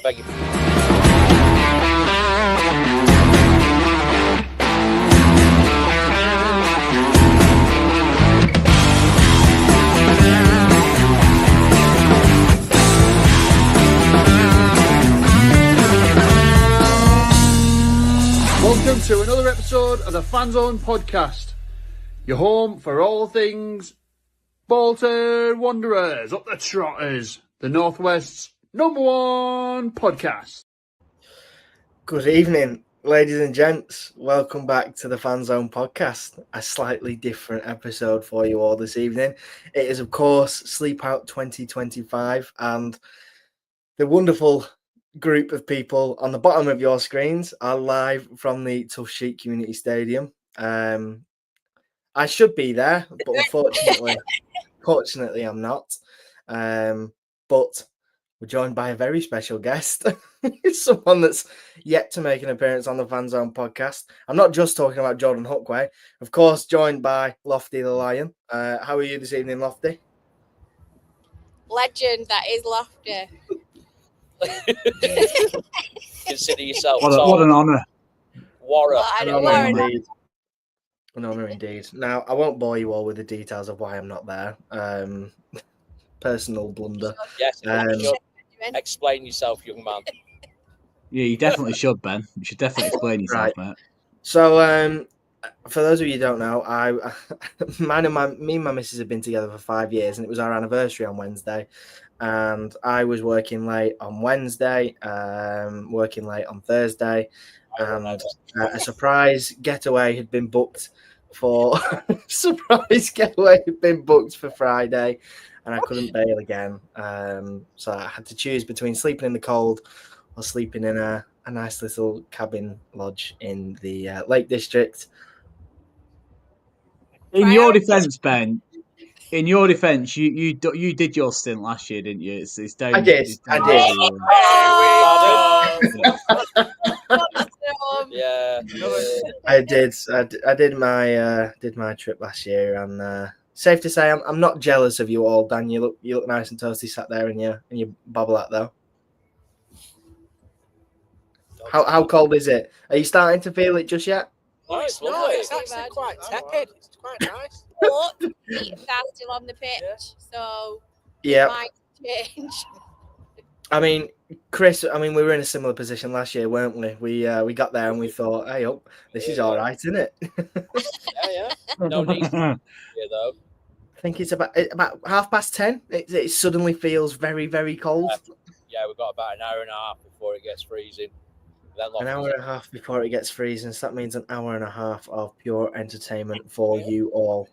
I beg you. Welcome to another episode of the Fanzone Podcast, your home for all things Bolton Wanderers, up the Trotters, the Northwest's #1 podcast. Good evening, ladies and gents. Welcome back to the Fanzone Podcast, a slightly different episode for you all this evening. It is, of course, SleepOut 2025, and the wonderful group of people on the bottom of your screens are live from the Toughsheet Community Stadium. I should be there, but unfortunately, I'm not. But we're joined by a very special guest, someone that's yet to make an appearance on the Fanzone Podcast. I'm not just talking about Jordan Hookway, of course, joined by Lofty the Lion. How are you this evening, Lofty? Legend, that is Lofty. Consider yourself. What an honour. An honour indeed. Now, I won't bore you all with the details of why I'm not there. Personal blunder. Yes, explain yourself, young man. Yeah, you definitely should, Ben. You should definitely explain yourself, mate. So, for those of you who don't know, me and my missus have been together for 5 years, and it was our anniversary on Wednesday. And I was working late on Wednesday, working late on Thursday, and a surprise getaway had been booked for Friday, and I couldn't bail again. So I had to choose between sleeping in the cold or sleeping in a nice little cabin lodge in the Lake District. In your defence, Ben. In your defence, you did your stint last year, didn't you? It's down. I did. Yeah, I did. I did my trip last year, and safe to say, I'm not jealous of you all, Dan. You look nice and toasty, sat there in your bobble hat though. How cold is it? Are you starting to feel it just yet? It's actually quite tepid. It's quite nice. But feet are still on the pitch, so yeah, it might change. I mean, Chris, we were in a similar position last year, weren't we? We got there and we thought, hey, this is all right, isn't it? Yeah. No need to here, though. I think it's about 10:30. It suddenly feels very, very cold. Yeah, we've got about an hour and a half before it gets freezing. An hour and a half before it gets freezing, so that means an hour and a half of pure entertainment for you all.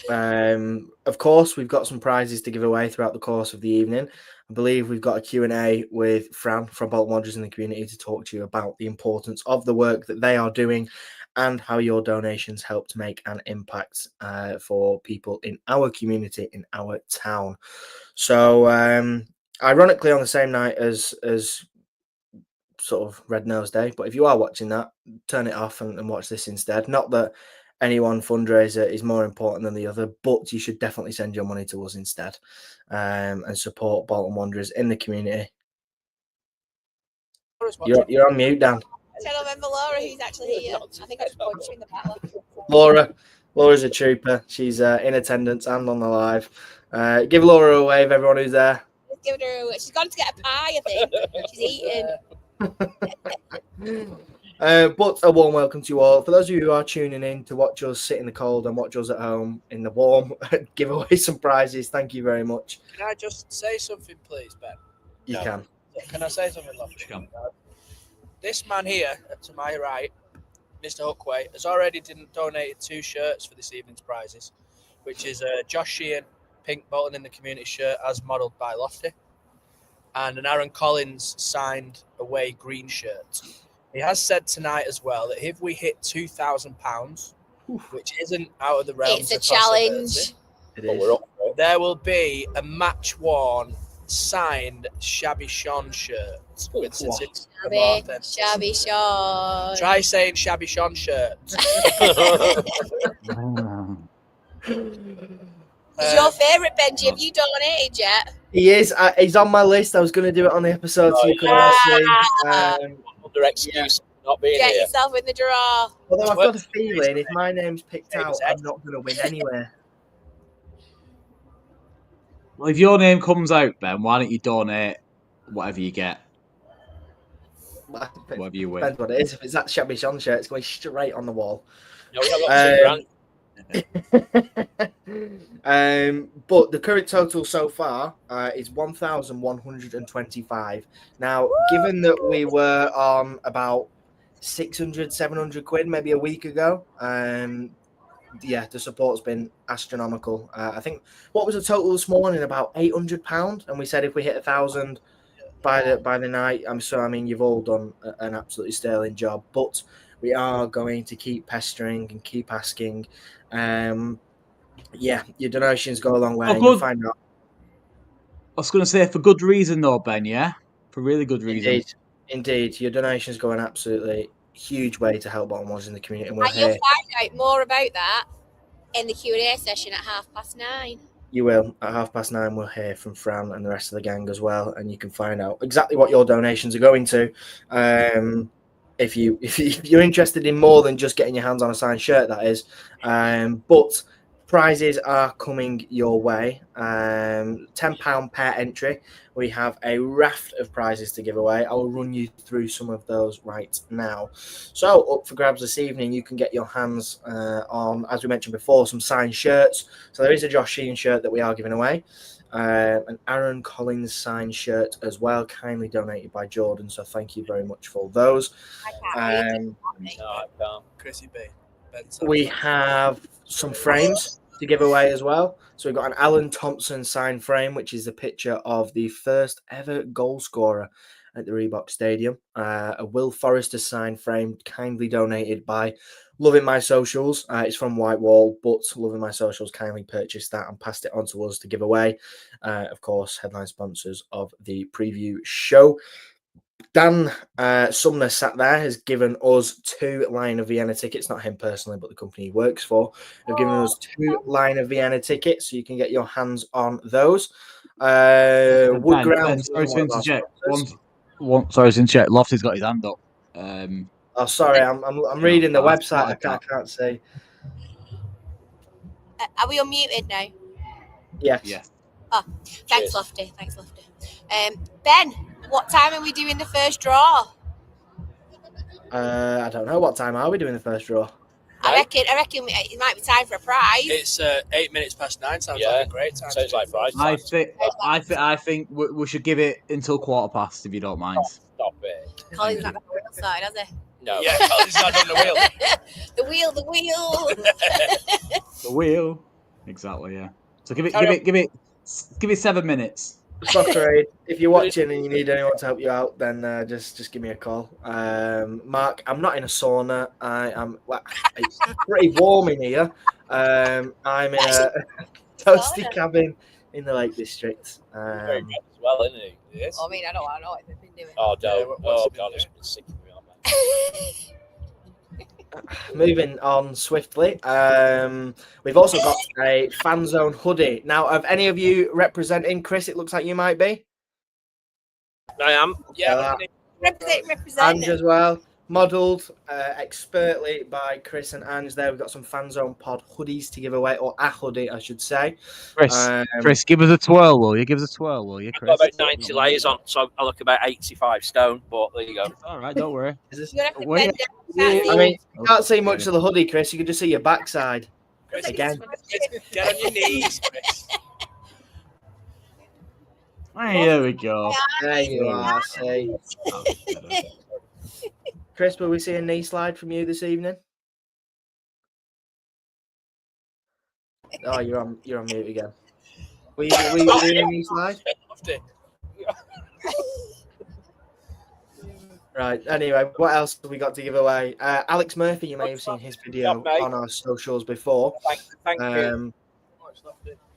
Of course, we've got some prizes to give away throughout the course of the evening. I believe we've got a Q&A with Fran from Bolton Wanderers in the community to talk to you about the importance of the work that they are doing and how your donations help to make an impact for people in our community, in our town. So, ironically, on the same night as sort of Red Nose Day, but if you are watching that, turn it off and watch this instead. Not that any one fundraiser is more important than the other, but you should definitely send your money to us instead, and support Bolton Wanderers in the community. You're on mute, Dan. Tell remember Laura, who's actually here. I think I just punched her in the back. Laura's a trooper. She's in attendance and on the live. Give Laura a wave, everyone who's there. Let's give her a wave. She's gone to get a pie, I think. She's eating. But a warm welcome to you all. For those of you who are tuning in to watch us sit in the cold and watch us at home in the warm, give away some prizes. Thank you very much. Can I just say something, please, Ben? You can. Can I say something, Lofty? This man here, to my right, Mr. Hookway, has already donated 2 shirts for this evening's prizes, which is a Josh Sheehan pink Bolton in the community shirt as modelled by Lofty, and an Aaron Collins signed away green shirt. He has said tonight as well that if we hit £2,000, which isn't out of the realms of it's a challenge. It is. There will be a match-worn, signed Shabby Sean shirt. Shabby Sean. Try saying Shabby Sean shirt. It's your favourite, Benji. Have you donated yet? He is. He's on my list. I was going to do it on the episode, so you couldn't see. Under excuse not being Get here. yourself in the draw. Although I've got a feeling if my name's picked out, I'm not going to win anywhere. Well, if your name comes out, Ben, why don't you donate whatever you get? Whatever you win. Depends what it is. If it's that Shabby Sean shirt, it's going straight on the wall. No, we got But the current total so far is 1,125. Now, given that we were on about 600, 700 quid maybe a week ago, the support's been astronomical. I think, what was the total this morning? About £800, and we said if we hit 1,000 by the night. You've all done an absolutely sterling job, but we are going to keep pestering and keep asking. Your donations go a long way. You'll find out. I was going to say for good reason, though, Ben. Yeah, for really good reason. Indeed, your donations go an absolutely huge way to help bottom ones in the community. And you'll find out more about that in the Q&A session at 9:30. You will. At 9:30, we'll hear from Fran and the rest of the gang as well, and you can find out exactly what your donations are going to. If you're interested in more than just getting your hands on a signed shirt, that is. But prizes are coming your way. £10 per entry. We have a raft of prizes to give away. I will run you through some of those right now. So up for grabs this evening, you can get your hands on, as we mentioned before, some signed shirts. So there is a Josh Sheehan shirt that we are giving away. An Aaron Collins signed shirt as well, kindly donated by Jordan. So thank you very much for those. Chrissy B. We have some frames to give away as well. So we've got an Alan Thompson signed frame, which is a picture of the first ever goal scorer at the Reebok Stadium. A Will Forrester signed frame, kindly donated by Loving My Socials. It's from Whitewall, but Loving My Socials kindly purchased that and passed it on to us to give away. Of course, headline sponsors of the preview show. Dan Sumner sat there, has given us 2 Lion of Vienna tickets, not him personally, but the company he works for. They've given us 2 Lion of Vienna tickets, so you can get your hands on those. Wood Ground. Sorry to interject. Sorry to interject. Lofty's got his hand up. Sorry, I'm reading the website. I can't see. Are we unmuted now? Yes. Yeah. Oh, thanks, Lofty. Ben, what time are we doing the first draw? I don't know. What time are we doing the first draw? I reckon it might be time for a prize. It's 8 minutes past 9. Sounds like a great time. Sounds like prize. I think we should give it until 15:15 if you don't mind. Stop it. Colin's not on the wheel side, has he? No. Yeah, Colin's not on the wheel. The wheel. The wheel. Exactly. Yeah. So give it 7 minutes. Soccer Aid, if you're watching and you need anyone to help you out, then just give me a call. Mark, I'm not in a sauna. It's pretty warm in here. I'm in a toasty cabin in the Lake District. Very good as well, isn't he? Yes. I mean, I don't know what they've been doing. Oh, don't. What's God, it's been sick of me on that. Moving on swiftly, we've also got a Fanzone hoodie. Now, have any of you representing Chris? It looks like you might be. I am. Yeah. Represent. Ange as well. Modelled expertly by Chris and Ange there. We've got some Fanzone Pod hoodies to give away, or a hoodie, I should say. Chris, give us a twirl, will you? Give us a twirl, will you, Chris? I've got about 90 layers on, so I look about 85 stone, but there you go. All right, don't worry. You're gonna have to bend down. I mean, you can't see much of the hoodie, Chris. You can just see your backside. Chris, Again. Get on your knees, Chris. There we go. There you are, see. Chris, will we see a knee slide from you this evening? Oh, you're on mute again. Will you doing a knee slide? Right, anyway, what else have we got to give away? Alex Murphy, you may have seen his video on our socials before. Thank you.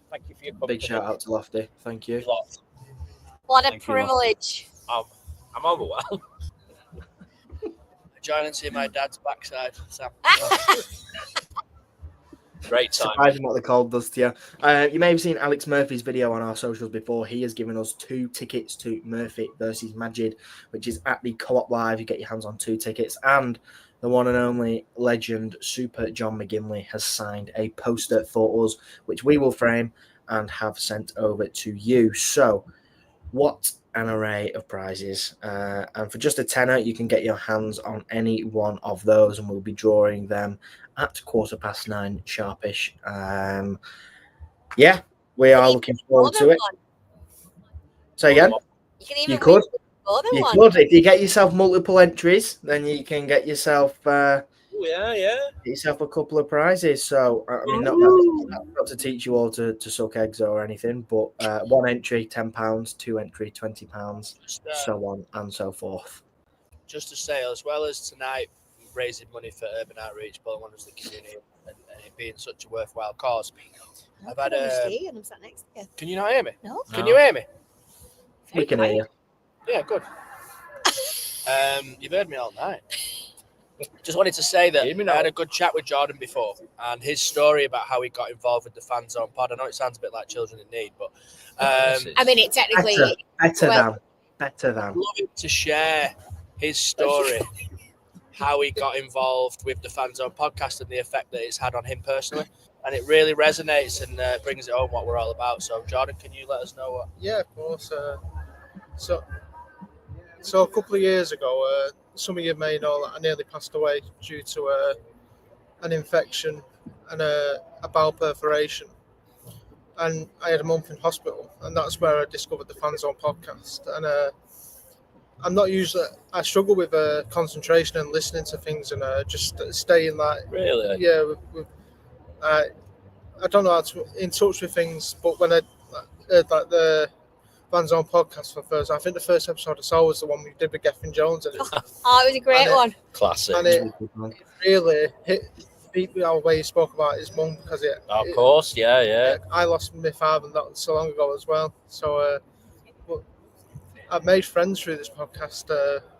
Thank you for your company. Big shout out to Lofty. Thank you. What a privilege. I'm overwhelmed. Join and see my dad's backside. Sam. Great time. Surprising what the cold does to you. You may have seen Alex Murphy's video on our socials before. He has given us 2 tickets to Murphy versus Majid, which is at the Co-op Live. You get your hands on 2 tickets. And the one and only legend, Super John McGinley, has signed a poster for us, which we will frame and have sent over to you. So, what an array of prizes. And for just a tenner, you can get your hands on any one of those, and we'll be drawing them at 9:15 sharpish. We are looking forward to it. Say again? You could. You could. If you get yourself multiple entries, then you can get yourself get yourself a couple of prizes. So I mean, not to teach you all to suck eggs or anything, but 1 entry £10, 2 entry £20, so on and so forth. Just to say, as well as tonight raising money for Urban Outreach, Bolton Wanderers, the community, and it being such a worthwhile cause, I've had and I'm sat next to you. Can you not hear me? No. Can you hear me? We can hear you. Yeah, good. You've heard me all night. Just wanted to say that I had a good chat with Jordan before, and his story about how he got involved with the Fanzone pod. I know it sounds a bit like Children in Need, but I mean, it technically better than. I'd love him to share his story, how he got involved with the Fanzone podcast and the effect that it's had on him personally. And it really resonates and brings it home what we're all about. So, Jordan, can you let us know what? Yeah, of course. So a couple of years ago, some of you may know that I nearly passed away due to an infection and a bowel perforation. And I had a month in hospital, and that's where I discovered the Fanzone podcast. And I struggle with concentration and listening to things and just staying like... Really? Yeah, I don't know how to in touch with things, but when I heard like the Fanzone podcast for the first, I think the first episode I saw was the one we did with Gethin Jones. And it was a great one. Classic. And it really beat me out the way he spoke about his mum, because of course, yeah. I lost my father not so long ago as well. So but I've made friends through this podcast,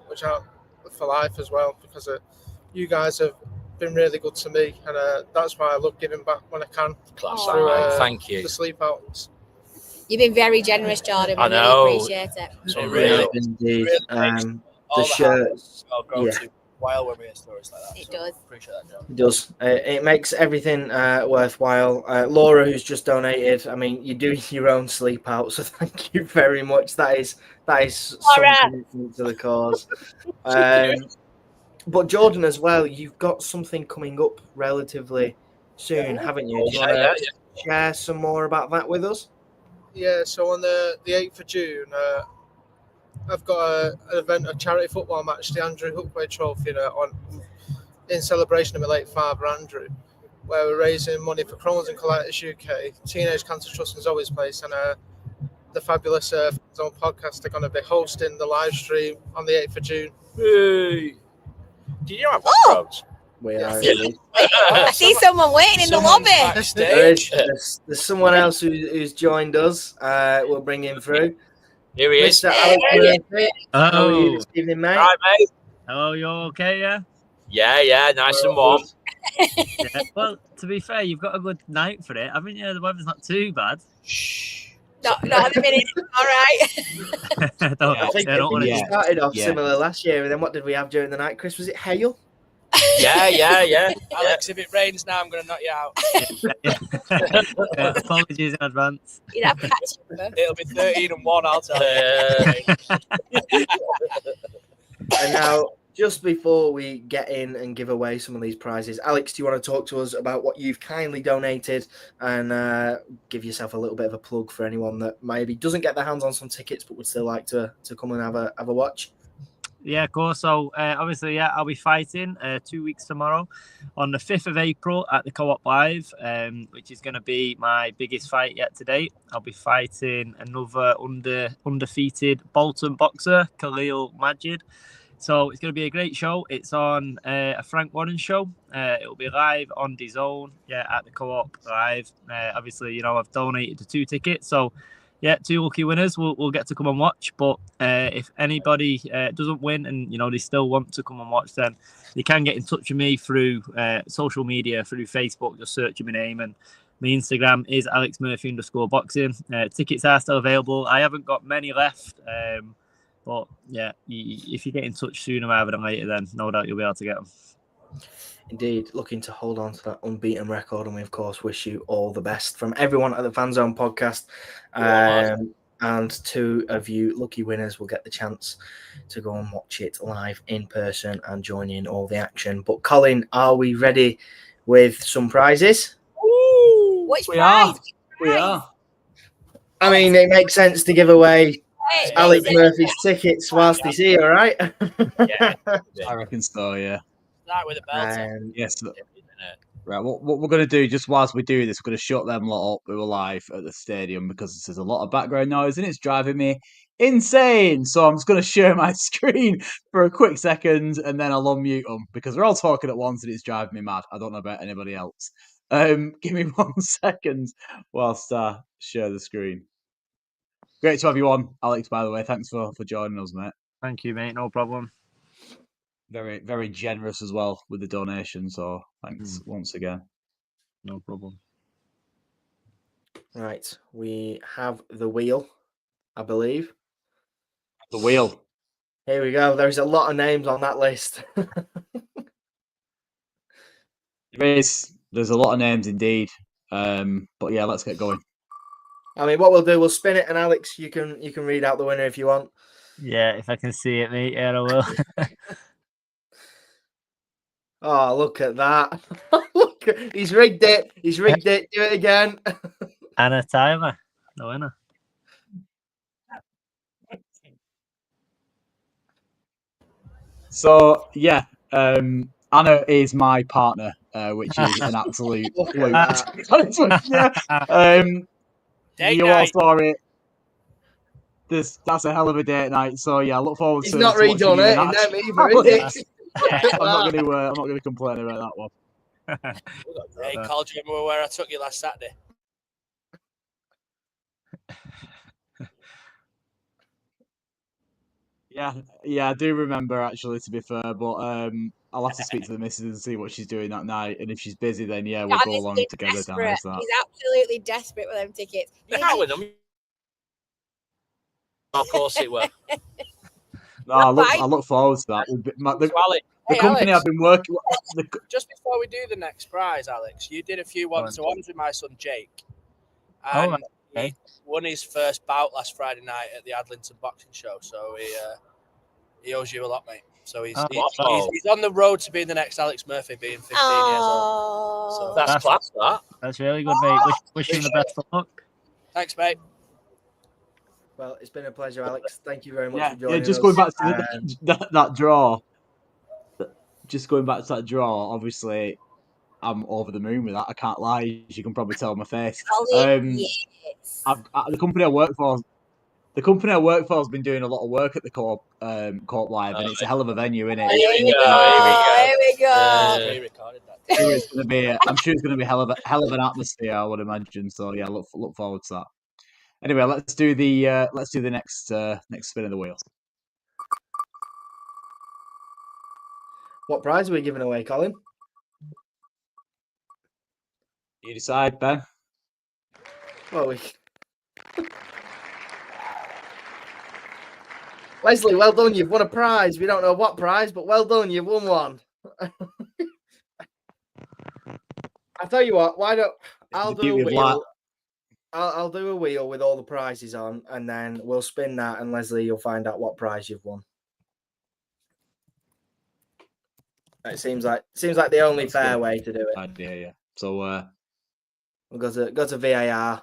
which are for life as well, because you guys have been really good to me, and that's why I love giving back when I can. Classic, thank you. The SleepOut. You've been very generous, Jordan. I know. Really appreciate it. So really, indeed. The shirts. To while when we hear stories like that. It does. Appreciate that, Jordan. It does. It makes everything worthwhile. Laura, who's just donated, I mean, you do your own sleep out, so thank you very much. That is something to the cause. But Jordan, as well, you've got something coming up relatively soon, haven't you? Do you want to share some more about that with us? Yeah, so on the 8th of June, I've got an event, a charity football match, the Andrew Hookway Trophy, in celebration of my late father, Andrew, where we're raising money for Crohn's and Colitis UK, Teenage Cancer Trust in Zoe's Place, and the fabulous Fanzone Podcast are going to be hosting the live stream on the 8th of June. Hey. Do you have Crohn's? We are. I see someone waiting in the lobby. There's someone else who's joined us. We'll bring him through. Here he is. Mr. Alex Murphy. How are you this evening, mate? Right, mate. Hello, you okay, yeah? Yeah, nice and warm. Yeah. Well, to be fair, you've got a good night for it, haven't you? The weather's not too bad. Shh. Not at the minute. All right. I think it started off similar last year, and then what did we have during the night, Chris? Was it hail? Yeah. Alex, if it rains now, I'm going to knock you out. Apologies in advance. You'd have catch. It'll be 13-1, I'll tell you. And now, just before we get in and give away some of these prizes, Alex, do you want to talk to us about what you've kindly donated and give yourself a little bit of a plug for anyone that maybe doesn't get their hands on some tickets but would still like to come and have a watch? Yeah, of course. So, obviously, I'll be fighting 2 weeks tomorrow on the 5th of April at the Co-op Live, which is going to be my biggest fight yet to date. I'll be fighting another undefeated Bolton boxer, Khalil Majid. So it's going to be a great show. It's on a Frank Warren show. It'll be live on DAZN, at the Co-op Live. Obviously, I've donated the 2 tickets. So yeah, 2 lucky winners will get to come and watch. But if anybody doesn't win and they still want to come and watch, then they can get in touch with me through social media, through Facebook. Just search my name, and my Instagram is AlexMurphy_boxing. Tickets are still available. I haven't got many left, but yeah, if you get in touch sooner rather than later, then no doubt you'll be able to get them. Indeed, looking to hold on to that unbeaten record, and we of course wish you all the best from everyone at the Fanzone Podcast. And 2 of you lucky winners will get the chance to go and watch it live in person and join in all the action. But Colin, are we ready with some prizes? Ooh, which prize? We are. I mean, it makes sense to give away Alex Murphy's tickets whilst he's here, right? Yeah, I reckon so, yeah. Right with the belt. Yes. Right, what we're going to do, just whilst we do this, we're going to shut them lot up who are live at the stadium because there's a lot of background noise and it's driving me insane. So I'm just going to share my screen for a quick second and then I'll unmute them because they're all talking at once and it's driving me mad. I don't know about anybody else. Give me 1 second whilst I share the screen. Great to have you on, Alex, by the way. Thanks for joining us, mate. Thank you, mate. No problem. Very, very generous as well with the donation. So thanks once again. No problem. Right, we have the wheel, I believe. The wheel. Here we go. There's a lot of names on that list. There's a lot of names indeed. But yeah, let's get going. I mean, what we'll do, we'll spin it, and Alex, you can read out the winner if you want. Yeah, if I can see it, mate. Yeah, I will. Oh, look at that. Look, he's rigged it. He's rigged it. Do it again. Anna Tyler, the winner. So, yeah, Anna is my partner, which is an absolute fluke. You all saw it. That's a hell of a date night. So, yeah, I look forward to He's not redone it. I'm not going to complain about that one. Hey, Carl, do you remember where I took you last Saturday? Yeah, I do remember actually. To be fair, but I'll have to speak to the missus and see what she's doing that night. And if she's busy, then yeah, we'll go along together down there. He's absolutely desperate for them tickets. You can't win them. Of course it will. No, I look forward to that. The company I've been working with. Just before we do the next prize, Alex, you did a few one-to-ones with my son Jake. And he won his first bout last Friday night at the Adlington Boxing Show. So he owes you a lot, mate. So he's on the road to being the next Alex Murphy, being 15 years old. So that's class, that. That's really good, mate. Wish you the best of luck. Thanks, mate. Well, it's been a pleasure, Alex. Thank you very much for joining us. Just going back to that draw. Just going back to that draw, obviously, I'm over the moon with that. I can't lie. You can probably tell on my face. Yes. The company I work for has been doing a lot of work at the Corp Live, and it's a hell of a venue, isn't it? Here we go. I'm sure it's going to be hell of an atmosphere, I would imagine. So yeah, look forward to that. Anyway, let's do the next spin of the wheel. What prize are we giving away, Colin? You decide, Ben. Well, Leslie, well done. You've won a prize. We don't know what prize, but well done. You've won one. I tell you what. Why don't I'll do a wheel? I'll do a wheel with all the prizes on, and then we'll spin that. And Leslie, you'll find out what prize you've won. It seems like the only fair way to do it. Idea, yeah. So we'll go to VAR.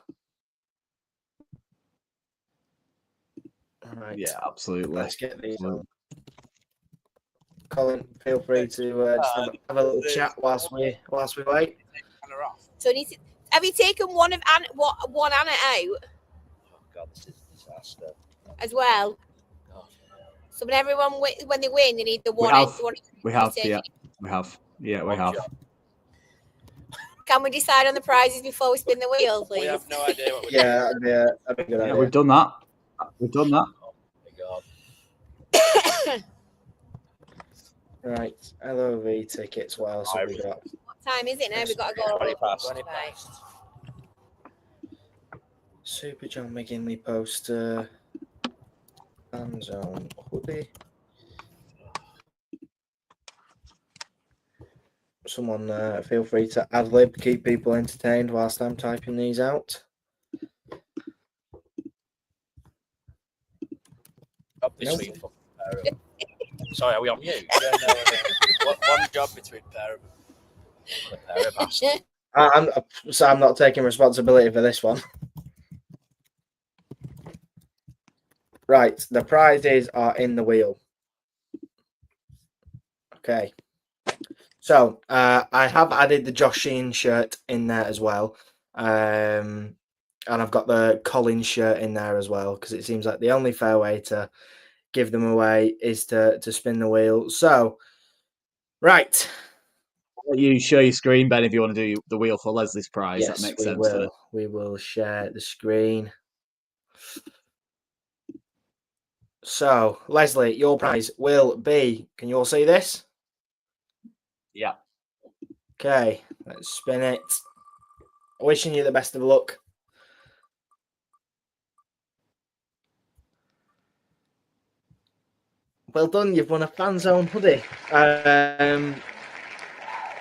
All right. Yeah, absolutely. Let's get these on. Colin, feel free to just have a little chat whilst we wait. So have you taken one Anna out? Oh God, this is a disaster. As well. So when they win, they need the one. We have. Can we decide on the prizes before we spin the wheel, please? We have no idea what we're doing. Yeah, that'd be a good Yeah, idea. we've done that. We've done that. Oh my God. Right, LOV tickets. What else have we got? What time is it now? We've got to go. 20 past. Right. Super John McGinley poster. Fanzone hoodie. Someone feel free to ad lib, keep people entertained whilst I'm typing these out. Job between fucking pair of them. Sorry, are we on mute? Yeah, no. One job between pair of them. What a pair of bastards. I'm not taking responsibility for this one. Right, the prizes are in the wheel. Okay. So I have added the Josh Sheehan shirt in there as well. And I've got the Collins shirt in there as well, because it seems like the only fair way to give them away is to spin the wheel. So, right. I'll let you show your screen, Ben, if you want to do the wheel for Leslie's prize. Yes, that makes we sense. will. doesn't it? We will share the screen. So, Leslie, your prize will be, can you all see this? Yeah. Okay, let's spin it. Wishing you the best of luck. Well done, you've won a Fanzone hoodie.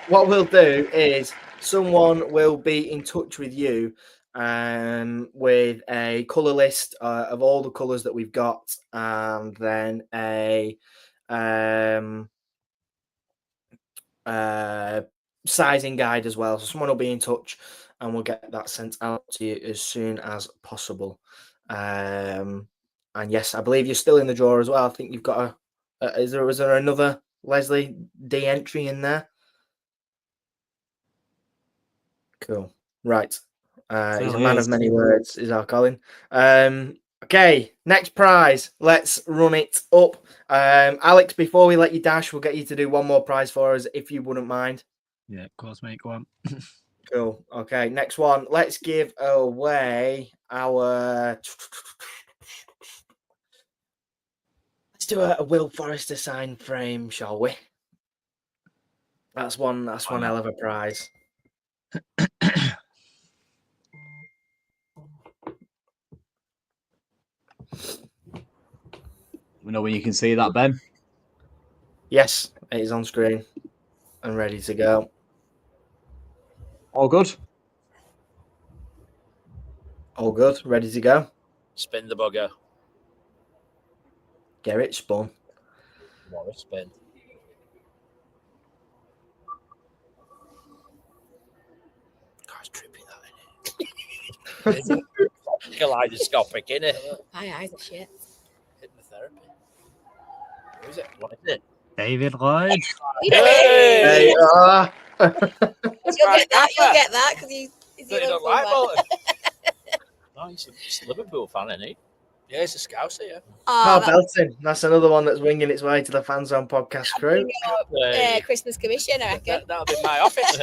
What we'll do is someone will be in touch with you with a colour list of all the colours that we've got, and then a sizing guide as well. So someone will be in touch and we'll get that sent out to you as soon as possible. And yes, I believe you're still in the draw as well. I think you've got was there another Leslie D entry in there? Cool. Right. He's a man of many words, is our Colin. Okay, next prize. Let's run it up. Alex, before we let you dash, we'll get you to do one more prize for us, if you wouldn't mind. Yeah, of course, mate. Go on. Cool. Okay, next one. Let's give away our... Let's do a Will Forrester sign frame, shall we? That's one hell of a prize. We know when you can see that, Ben. Yes, it is on screen and ready to go. All good? All good, ready to go. Spin the bugger. Get spun. What a spin. God's trippy, that, isn't it? Kaleidoscopic, innit? My eyes are shit. Hypnotherapy. Who is it? What is it? David Lloyd. There you are. You'll get that because he's You don't like Bolton? No, he's a Liverpool fan, isn't he? Yeah, he's a Scouser, yeah. Carl Belton. That's another one that's winging its way to the Fanzone Podcast crew. Christmas commission, I reckon. That'll be my office.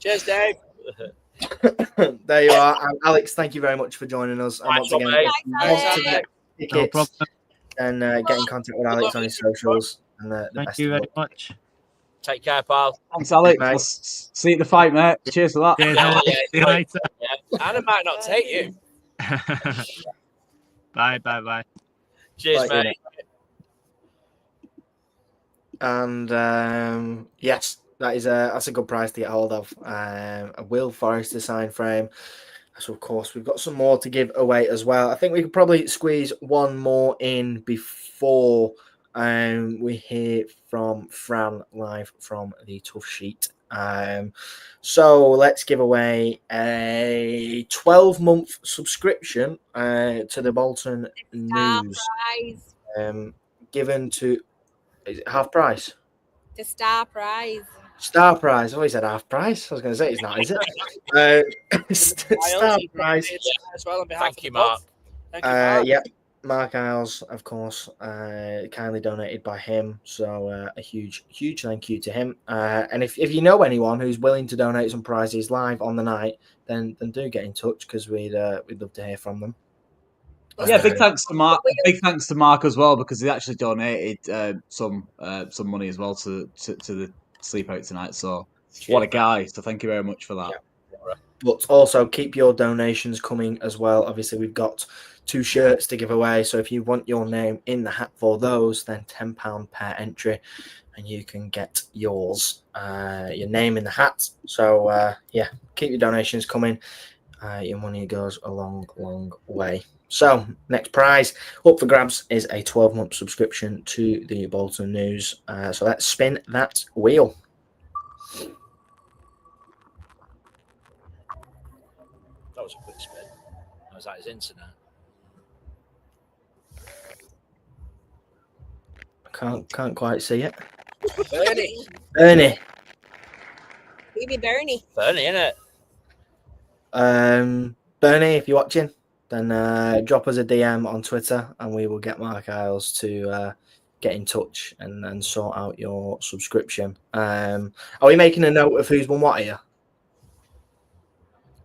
Cheers, Dave. There you are. And Alex, thank you very much for joining us. And once again, No problem. and get in contact with Alex on his socials. And the Thank best you of very luck. much. Take care, pal. Thanks, Alex. Mate. I'll see you at the fight, mate. Cheers for that. Cheers, Yeah, Alex. yeah, See you later. Anna might not take you. Bye. Cheers, Bye, mate. And yes, that's a good prize to get hold of. A Will Forrester sign frame. So of course we've got some more to give away as well. I think we could probably squeeze one more in before we hear from Fran live from the Toughsheet. So let's give away a 12-month subscription to the Bolton News. Given to, is it half price? The star prize. Star prize. I always said half price. I was going to say it's not, is it? Star prize. As well on behalf Thank of you, the Mark. both. Thank you, Mark. Yeah. Mark Isles, of course, kindly donated by him. So a huge thank you to him. And if you know anyone who's willing to donate some prizes live on the night, then do get in touch because we'd love to hear from them. Yeah, big thanks to Mark. Big thanks to Mark as well because he actually donated some money as well to the SleepOut tonight. So what a guy! So thank you very much for that. Yeah. But also keep your donations coming as well. Obviously, we've got 2 shirts to give away. So if you want your name in the hat for those, then £10 per entry, and you can get yours, your name in the hat. So yeah, keep your donations coming. Your money goes a long way. So next prize up for grabs is a 12-month subscription to the Bolton News. So let's spin that wheel. That was a quick spin. Was that his internet? Can't quite see it. Bernie. Baby Bernie. Bernie, innit? Bernie, if you're watching, then drop us a DM on Twitter and we will get Mark Isles to get in touch and sort out your subscription. Are we making a note of who's won what here?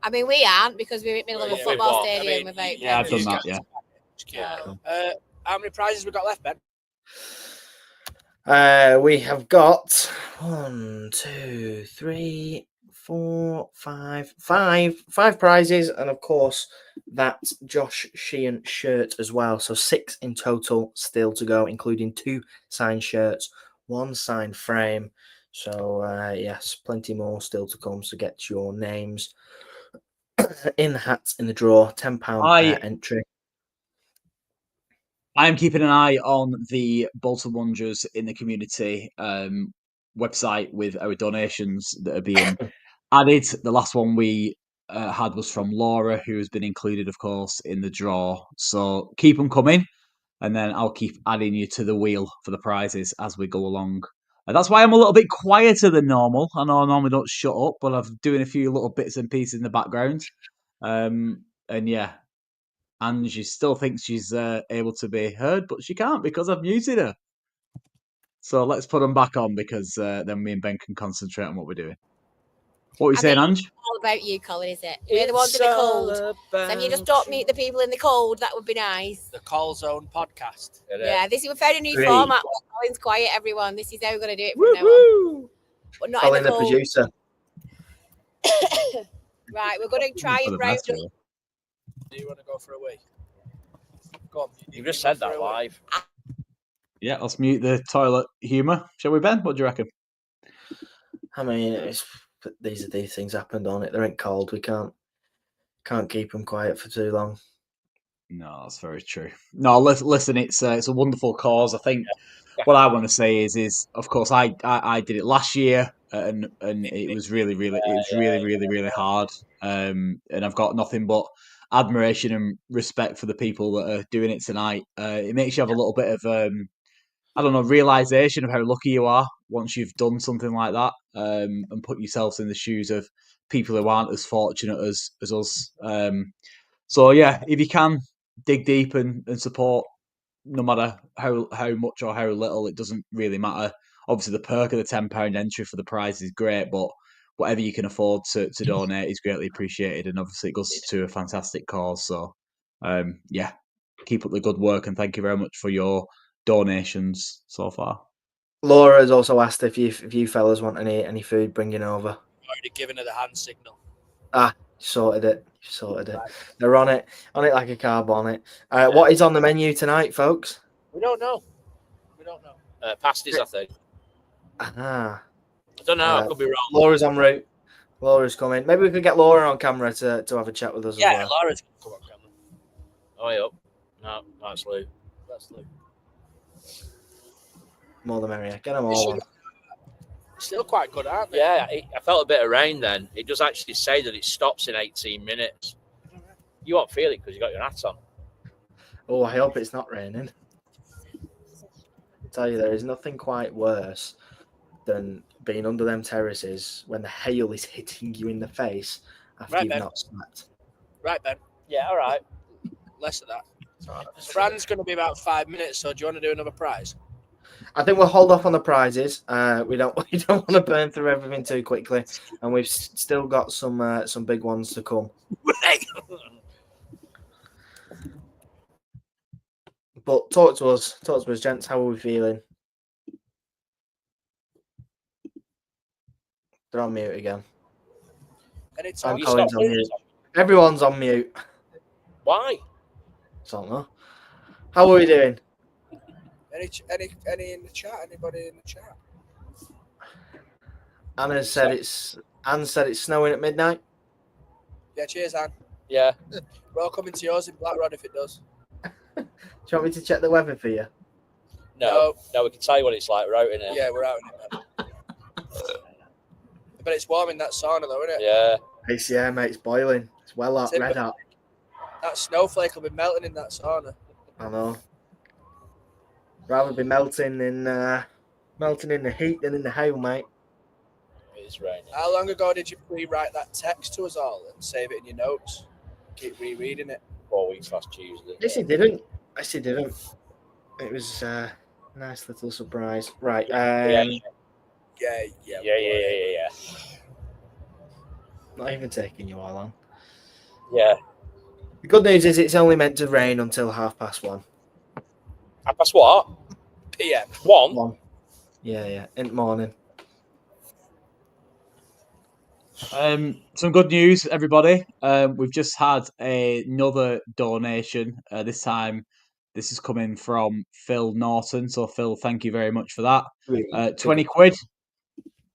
I mean, we aren't because we're in the middle of a football stadium without. Yeah, I've done that. Yeah. How many prizes we got left, Ben? We have got 1, 2, 3, 4, 5 prizes, and of course that Josh Sheehan shirt as well. So 6 in total still to go, including 2 signed shirts, 1 signed frame. So yes, plenty more still to come. So get your names in the hats in the draw. £10 per entry. I'm keeping an eye on the Bolton Wanderers in the community website with our donations that are being added. The last one we had was from Laura, who has been included, of course, in the draw. So keep them coming, and then I'll keep adding you to the wheel for the prizes as we go along. And that's why I'm a little bit quieter than normal. I know I normally don't shut up, but I'm doing a few little bits and pieces in the background. And yeah. And she still thinks she's able to be heard, but she can't because I've muted her. So let's put them back on because then me and Ben can concentrate on what we're doing. What are you saying, Ange? It's all about you, Colin, is it? We're the ones in the cold. So if you just don't meet the people in the cold, that would be nice. The Fanzone Podcast. Yeah, we found a new format. Colin's quiet, everyone. This is how we're going to do it from now on. But not Colin, in the cold. the producer. Right, we're going to try and round up. Do you want to go for a wee? Go on. You've just said that live. Yeah, let's mute the toilet humour. Shall we, Ben? What do you reckon? I mean, these things happen, don't it? They ain't cold. We can't keep them quiet for too long. No, that's very true. No, listen, it's a wonderful cause. I think what I want to say is of course I did it last year and it was really hard. And I've got nothing but admiration and respect for the people that are doing it tonight. It makes you have a little bit of realization of how lucky you are once you've done something like that, and put yourselves in the shoes of people who aren't as fortunate as us. So yeah, if you can dig deep and support, no matter how much or how little, it doesn't really matter. Obviously, the perk of the £10 entry for the prize is great, but whatever you can afford to donate is greatly appreciated, and obviously it goes to a fantastic cause. So, yeah, keep up the good work, and thank you very much for your donations so far. Laura has also asked if you fellas want any food bringing over. Already given her the hand signal. Sorted it. Right. They're on it like a carb on it. What is on the menu tonight, folks? We don't know. Pasties, I think. I don't know. I could be wrong. Laura's en route. Laura's coming. Maybe we could get Laura on camera to have a chat with us. Yeah, as well. Laura's going to come on camera. Oh, yeah. No, that's Lou. More the merrier. Get them all on. Still quite good, aren't they? Yeah, I felt a bit of rain then. It does actually say that it stops in 18 minutes. You won't feel it because you got your hat on. Oh, I hope it's not raining. I tell you, there is nothing quite worse than being under them terraces when the hail is hitting you in the face after you've not slept. Right, Ben. Yeah, all right. Less of that. Fran's going to be about 5 minutes, so do you want to do another prize? I think we'll hold off on the prizes. We don't want to burn through everything too quickly, and we've still got some big ones to come. But talk to us, gents. How are we feeling? They're on mute again. Anytime. Colin's on mute. Everyone's on mute. Why? I don't know. How are we doing? Any in the chat? Anybody in the chat? Anne said it's snowing at midnight. Yeah, cheers, Anne. Yeah. We're all coming to yours in Blackrod if it does. Do you want me to check the weather for you? No, we can tell you what it's like. We're out in it. Yeah, we're out in it, man. But it's warm in that sauna, though, isn't it? Yeah. Mate, it's boiling. It's well hot, red hot. That snowflake will be melting in that sauna. I know. Rather be melting in the heat than in the hail, mate. It is raining. How long ago did you rewrite that text to us all and save it in your notes? Keep rereading it. 4 weeks last Tuesday. Yes, he didn't. It was a nice little surprise. Right. Yeah. Not even taking you all on. Yeah. The good news is it's only meant to rain until 1:30. 1:30 what? PM. 1? Yeah, in the morning. Some good news, everybody. We've just had another donation. This time, this is coming from Phil Norton. So, Phil, thank you very much for that. 20 quid.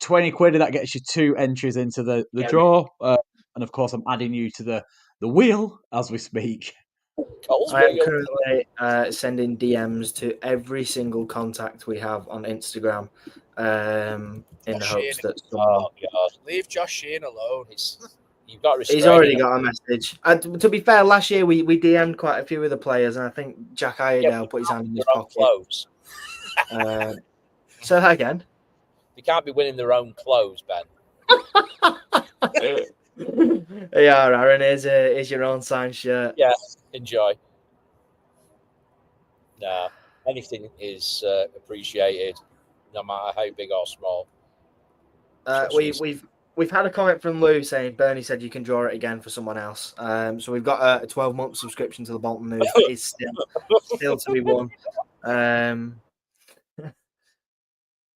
20 quid, and that gets you 2 entries into the draw. And, of course, I'm adding you to the wheel as we speak. I am currently sending DMs to every single contact we have on Instagram in the hopes that someone... Leave Josh Sheehan alone. You've got He's already got a message. To be fair, last year we DM'd quite a few of the players, and I think Jack Iredale put his hand in his pocket. Say that again. You can't be winning their own clothes, Ben. Yeah, Aaron, here's your own signed shirt. Yeah, enjoy. No, anything is appreciated, no matter how big or small. We've had a comment from Lou saying Bernie said you can draw it again for someone else. So we've got a 12-month subscription to the Bolton News that is still to be won.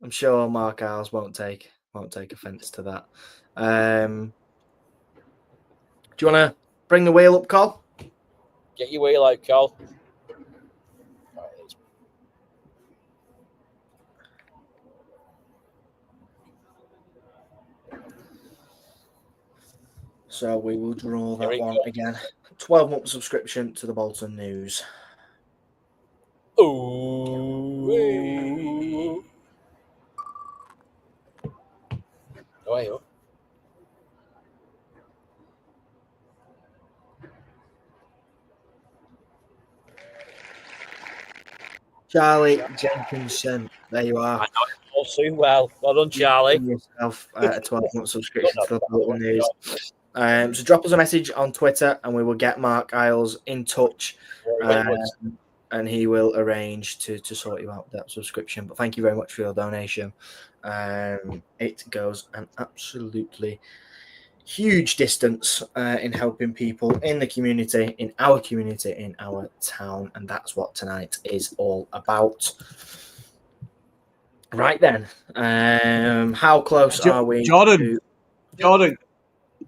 I'm sure Mark Isles won't take offence to that. Do you want to bring the wheel up, Col? Get your wheel out, Col. So we will draw that one again. 12-month subscription to the Bolton News. Ooh. Away up. Charlie Jenkinson. There you are. I know it all too well. Well done, Charlie. Yourself a 12-month subscription to the Bolton News. So drop us a message on Twitter and we will get Mark Isles in touch and he will arrange to sort you out that subscription. But thank you very much for your donation. It goes an absolutely huge distance in helping people in the community, in our town, and that's what tonight is all about. Right then, how close are we? Jordan,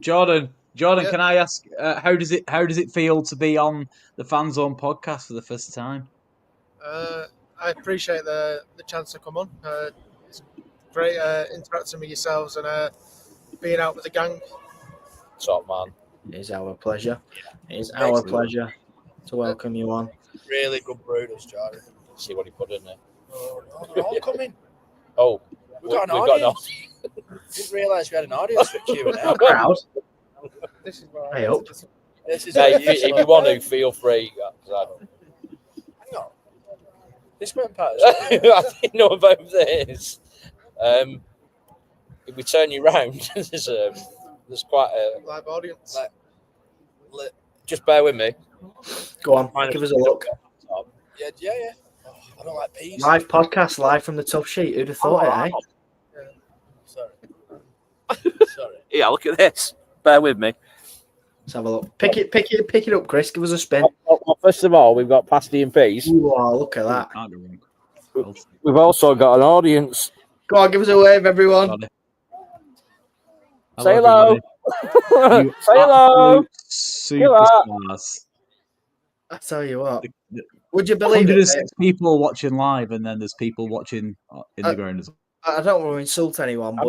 Yeah. can I ask how does it feel to be on the Fanzone podcast for the first time? I appreciate the chance to come on. It's great interacting with yourselves and being out with the gang. Top man. It is our pleasure. It is our pleasure to welcome you on. Really good breeders, Jordan. See what he put in there. Oh, they're all coming. Oh, We've got an audience. Didn't realise we had an audience for Q&A. Crowd. This is where Hey up. This is Hey, if you want to, feel free. Hang on. This went past. I didn't know about this. If we turn you round, there's quite a live audience. just bear with me. Go on, give us a look. Yeah. Oh, I don't like peas. Live podcast, live from the Tough Sheet. Who'd have thought it, eh? Sorry. Yeah, look at this. Bear with me. Let's have a look. Pick it up, Chris. Give us a spin. Well, first of all, we've got pasty and peas. Wow, look at that. We've also got an audience. Go on, give us a wave, everyone. Say hello. Say hello. Superstars. I tell you what. Would you believe 106 it? people watching live, and then there's people watching in the ground as well. I don't want to insult anyone, but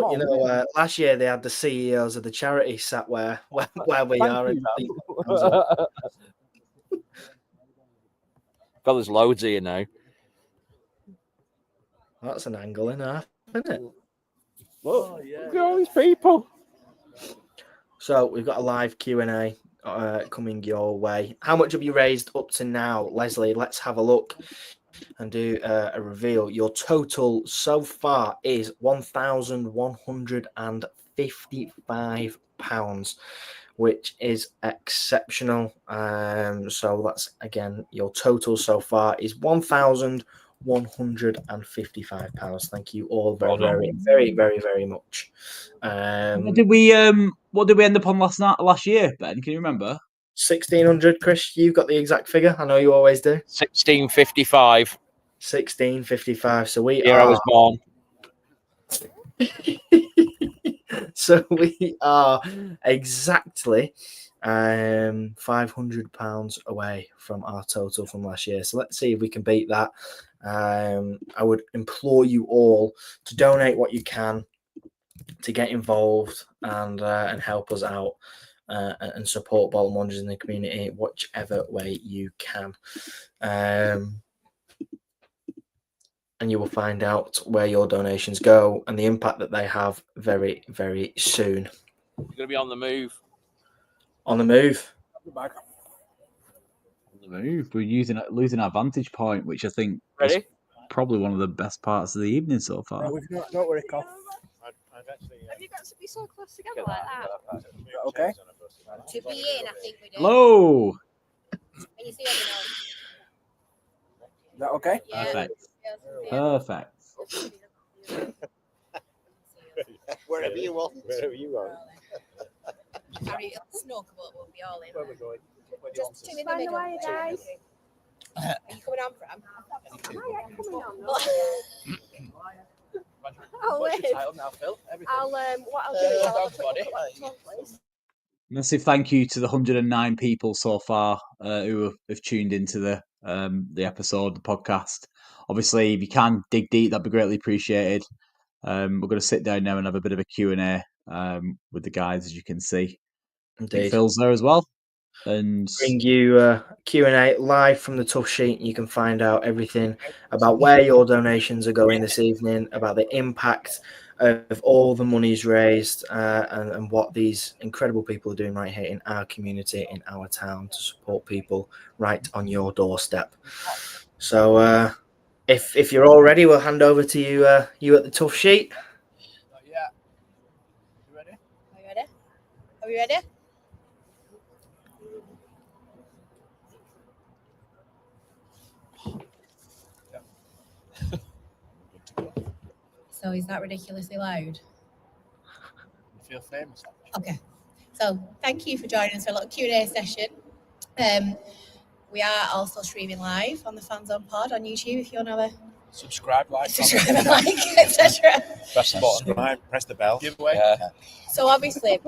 last year they had the CEOs of the charity sat where we are. Well, there's loads here now. That's an angle in half, isn't it? Look at all these people. So we've got a live Q&A coming your way. How much have you raised up to now, Leslie? Let's have a look and do a reveal. Your total so far is £1,155, which is exceptional. So that's, again, your total so far is £1,155. Thank you all very, very much. What did we end up on last year, Ben? Can you remember? 1,600, Chris. You've got the exact figure. I know you always do. 1655. 1655. So we Here I was born. So we are exactly £500 away from our total from last year. So let's see if we can beat that. I would implore you all to donate what you can, to get involved and help us out and support Bolton Wanderers in the community whichever way you can. And you will find out where your donations go and the impact that they have very, very soon. You're going to be on the move. On the move. On the move. We're losing our vantage point, which I think Ready? is probably one of the best parts of the evening so far. No, don't worry, Carl. Have you got to be so close together like that? Okay. To be in, I think we do. Hello. Can you see everyone? Is that okay? Yeah. Perfect. Wherever you want. Harry, snorkel, but we'll be all in. Where we're going. Just two in the middle. guys. Are you coming on, Fran? I'll What's your live. title now, Phil? Everything. What I'll do is I'll have a quick look at the top, please. Massive thank you to the 109 people so far who have tuned into the episode, the podcast. Obviously, if you can dig deep, that'd be greatly appreciated. We're going to sit down now and have a bit of a Q&A with the guys, as you can see. Indeed. Phil's there as well. And bring you Q&A live from the Tough Sheet. You can find out everything about where your donations are going this evening, about the impact of all the monies raised, and what these incredible people are doing right here in our community, in our town, to support people right on your doorstep. So if you're all ready, we'll hand over to you at the Tough Sheet. Yeah. You ready? Are you ready? Are we ready? So is that ridiculously loud? You feel famous. Okay. So thank you for joining us for a little Q&A session. We are also streaming live on the Fanzone Pod on YouTube if you want to have a Subscribe, like, etc. Press the button. Subscribe, press the bell. Giveaway. Yeah. So obviously,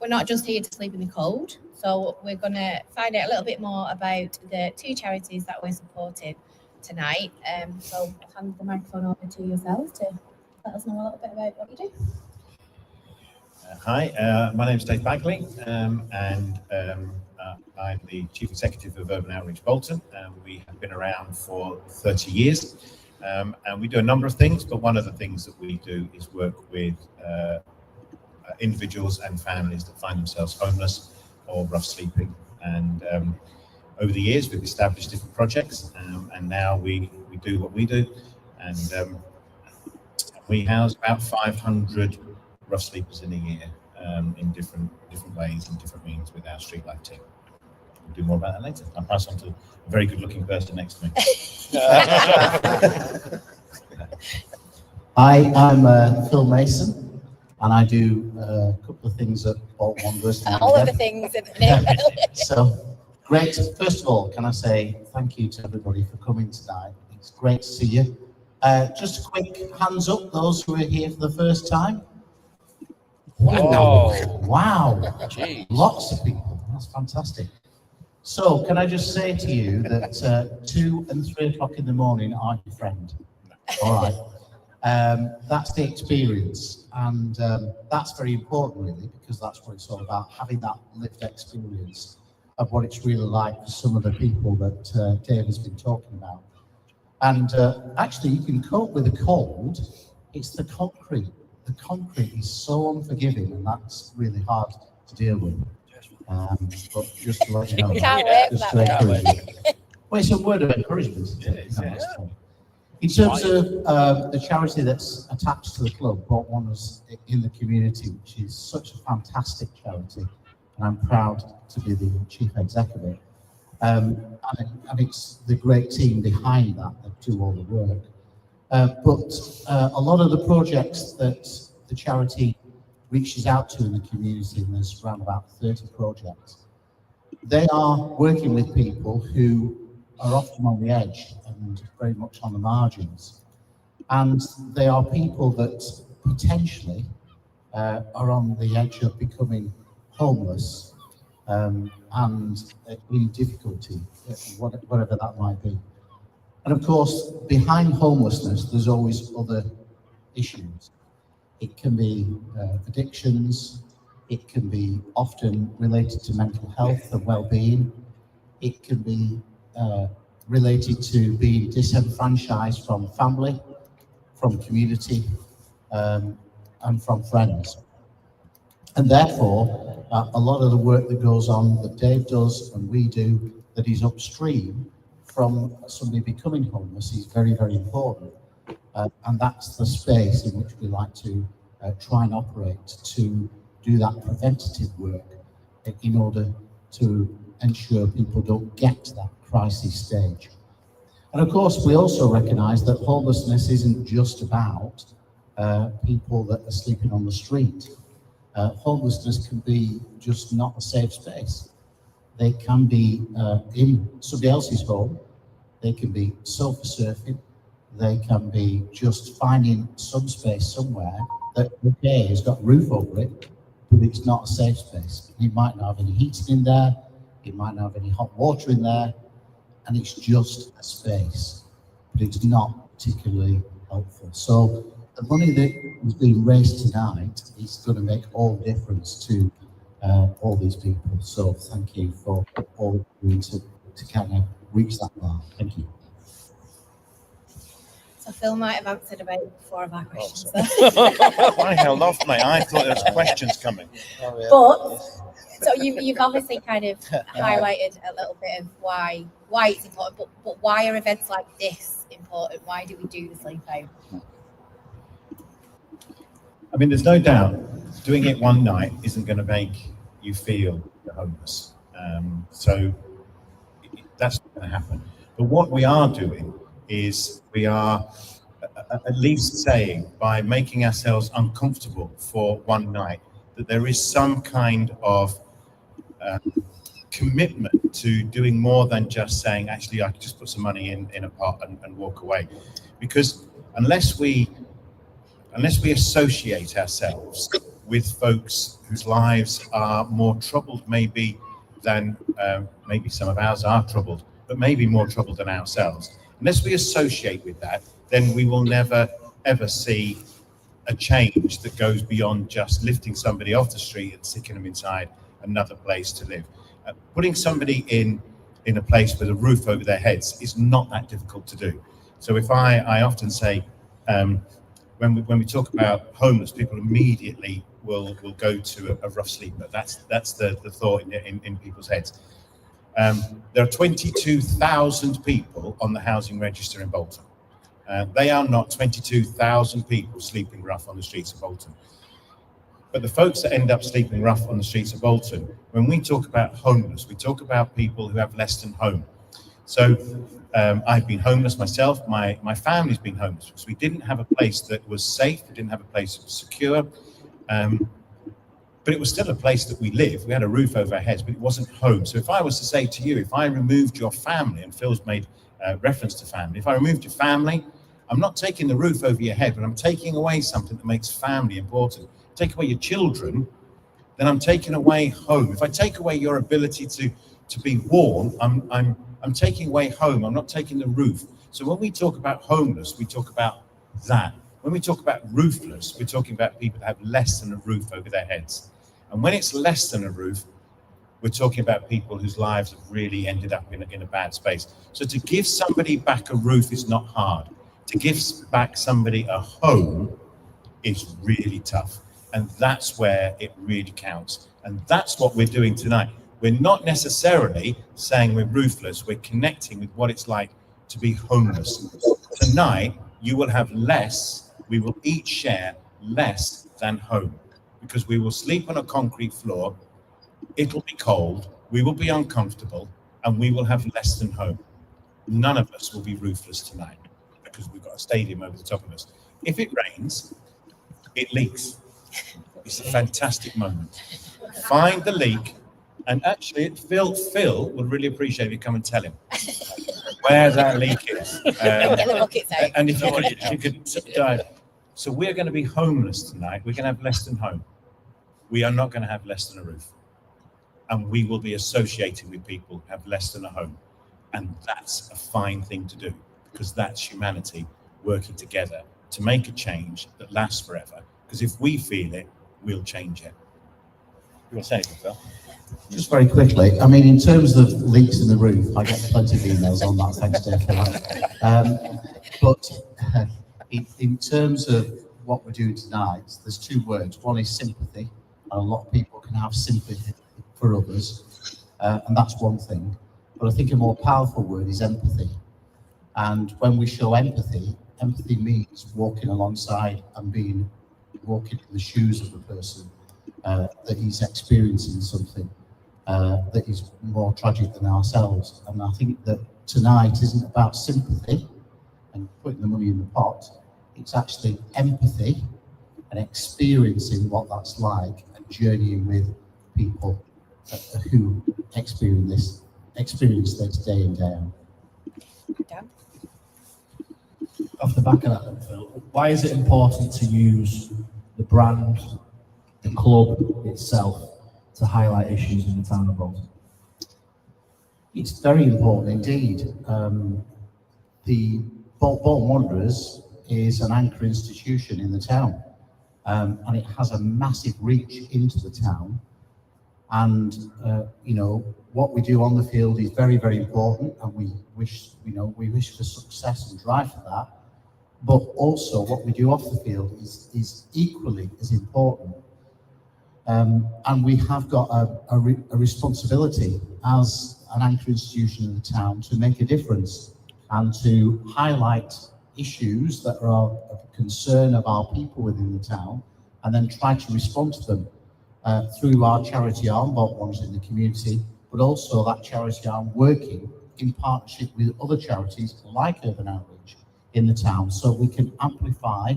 we're not just here to sleep in the cold. So we're going to find out a little bit more about the two charities that we're supporting tonight. So I'll hand the microphone over to yourselves to let us know a little bit about what you do. Hi, my name is Dave Bagley, and I'm the Chief Executive of Urban Outreach Bolton. We have been around for 30 years, and we do a number of things, but one of the things that we do is work with individuals and families that find themselves homeless or rough sleeping. And over the years, we've established different projects, and now we do what we do, and we house about 500 rough sleepers in a year, in different ways and different means with our street life team. we'll do more about that later. I'll pass on to a very good-looking person next to me. Hi, I'm Phil Mason, and I do a couple of things at Bolton Wanderers. All of the things in the name. So, great. First of all, can I say thank you to everybody for coming tonight. It's great to see you. Just a quick hands up, those who are here for the first time. Wow. Jeez. Lots of people. That's fantastic. So, can I just say to you that 2 and 3 o'clock in the morning are your friend? All right. That's the experience, and that's very important, really, because that's what it's all about, having that lived experience of what it's really like for some of the people that Dave has been talking about. And actually, you can cope with the cold. It's the concrete. The concrete is so unforgiving, and that's really hard to deal with. But just to let you know, just to encourage you. Well, it's a word of encouragement, isn't it? In terms of the charity that's attached to the club, Bolton Wanderers in the Community, which is such a fantastic charity, and I'm proud to be the chief exec of it. And it's the great team behind that do all the work. But a lot of the projects that the charity reaches out to in the community, and there's around about 30 projects, they are working with people who are often on the edge and very much on the margins. And they are people that potentially are on the edge of becoming homeless and in difficulty, whatever that might be. And of course, behind homelessness, there's always other issues. It can be addictions, it can be often related to mental health and well-being, it can be related to being disenfranchised from family, from community, and from friends. And therefore, a lot of the work that goes on, that Dave does and we do, that is upstream from somebody becoming homeless is very, very important. And that's the space in which we like to try and operate to do that preventative work in order to ensure people don't get to that crisis stage. And of course, we also recognise that homelessness isn't just about people that are sleeping on the street. Homelessness can be just not a safe space. They can be in somebody else's home. They can be sofa surfing. They can be just finding some space somewhere that, okay, has got a roof over it, but it's not a safe space. It might not have any heating in there. It might not have any hot water in there. And it's just a space, but it's not particularly helpful. So the money that is being raised tonight is going to make all the difference to all these people. So thank you for all doing to kind of reach that mark. Thank you. So Phil might have answered about 4 of our questions. I held off, mate. I thought there was questions coming. But so you've obviously kind of highlighted a little bit of why it's important, but why are events like this important? Why do we do the SleepOut? I mean, there's no doubt doing it one night isn't going to make you feel homeless. So that's not going to happen. But what we are doing is we are at least saying, by making ourselves uncomfortable for one night, that there is some kind of commitment to doing more than just saying, actually, I could just put some money in a pot and walk away. Because unless we associate ourselves with folks whose lives are more troubled maybe than maybe some of ours are troubled, but maybe more troubled than ourselves, unless we associate with that, then we will never ever see a change that goes beyond just lifting somebody off the street and sticking them inside another place to live. Putting somebody in a place with a roof over their heads is not that difficult to do. So if I often say, when we talk about homeless, people immediately will go to a rough sleeper. That's the thought in people's heads. There are 22,000 people on the housing register in Bolton. They are not 22,000 people sleeping rough on the streets of Bolton. But the folks that end up sleeping rough on the streets of Bolton, when we talk about homeless, we talk about people who have less than home. So I've been homeless myself. My family's been homeless because we didn't have a place that was safe. We didn't have a place that was secure. But it was still a place that we lived. We had a roof over our heads, but it wasn't home. So if I was to say to you, if I removed your family, and Phil's made reference to family, if I removed your family, I'm not taking the roof over your head, but I'm taking away something that makes family important. Take away your children, then I'm taking away home. If I take away your ability to be warm, I'm taking away home. I'm not taking the roof. So when we talk about homeless, we talk about that. When we talk about roofless, we're talking about people that have less than a roof over their heads. And when it's less than a roof, we're talking about people whose lives have really ended up in a bad space. So to give somebody back a roof is not hard. To give back somebody a home is really tough. And that's where it really counts. And that's what we're doing tonight. We're not necessarily saying we're roofless. We're connecting with what it's like to be homeless. Tonight, you will have less. We will each share less than home because we will sleep on a concrete floor. It'll be cold. We will be uncomfortable and we will have less than home. None of us will be roofless tonight because we've got a stadium over the top of us. If it rains, it leaks. It's a fantastic moment. Find the leak, and actually, Phil would really appreciate if you come and tell him where that leak is. Get the buckets out. And if you could dive. So we're going to be homeless tonight. We're going to have less than home. We are not going to have less than a roof. And we will be associated with people who have less than a home. And that's a fine thing to do because that's humanity working together to make a change that lasts forever. Because if we feel it, we'll change it. You want to say anything, Phil? Just very quickly, I mean, in terms of leaks in the roof, I get plenty of emails on that, thanks Dave for that. But in terms of what we're doing tonight, there's two words. One is sympathy, and a lot of people can have sympathy for others, and that's one thing. But I think a more powerful word is empathy. And when we show empathy, empathy means walking alongside and walking in the shoes of the person that is experiencing something that is more tragic than ourselves. And I think that tonight isn't about sympathy and putting the money in the pot. It's actually empathy and experiencing what that's like and journeying with people who experience this day in, day out. Dan? Off the back of that then, Phil, why is it important to use the brand, the club itself, to highlight issues in the town of Bolton? It's very important indeed. The Bolton Wanderers is an anchor institution in the town, and it has a massive reach into the town. And what we do on the field is very, very important, and we wish for success and drive for that. But also, what we do off the field is equally as important. And we have got a responsibility as an anchor institution in the town to make a difference and to highlight issues that are of concern of our people within the town, and then try to respond to them through our charity arm, Bolton Wanderers in the community, but also that charity arm working in partnership with other charities like Urban Outreach in the town, so we can amplify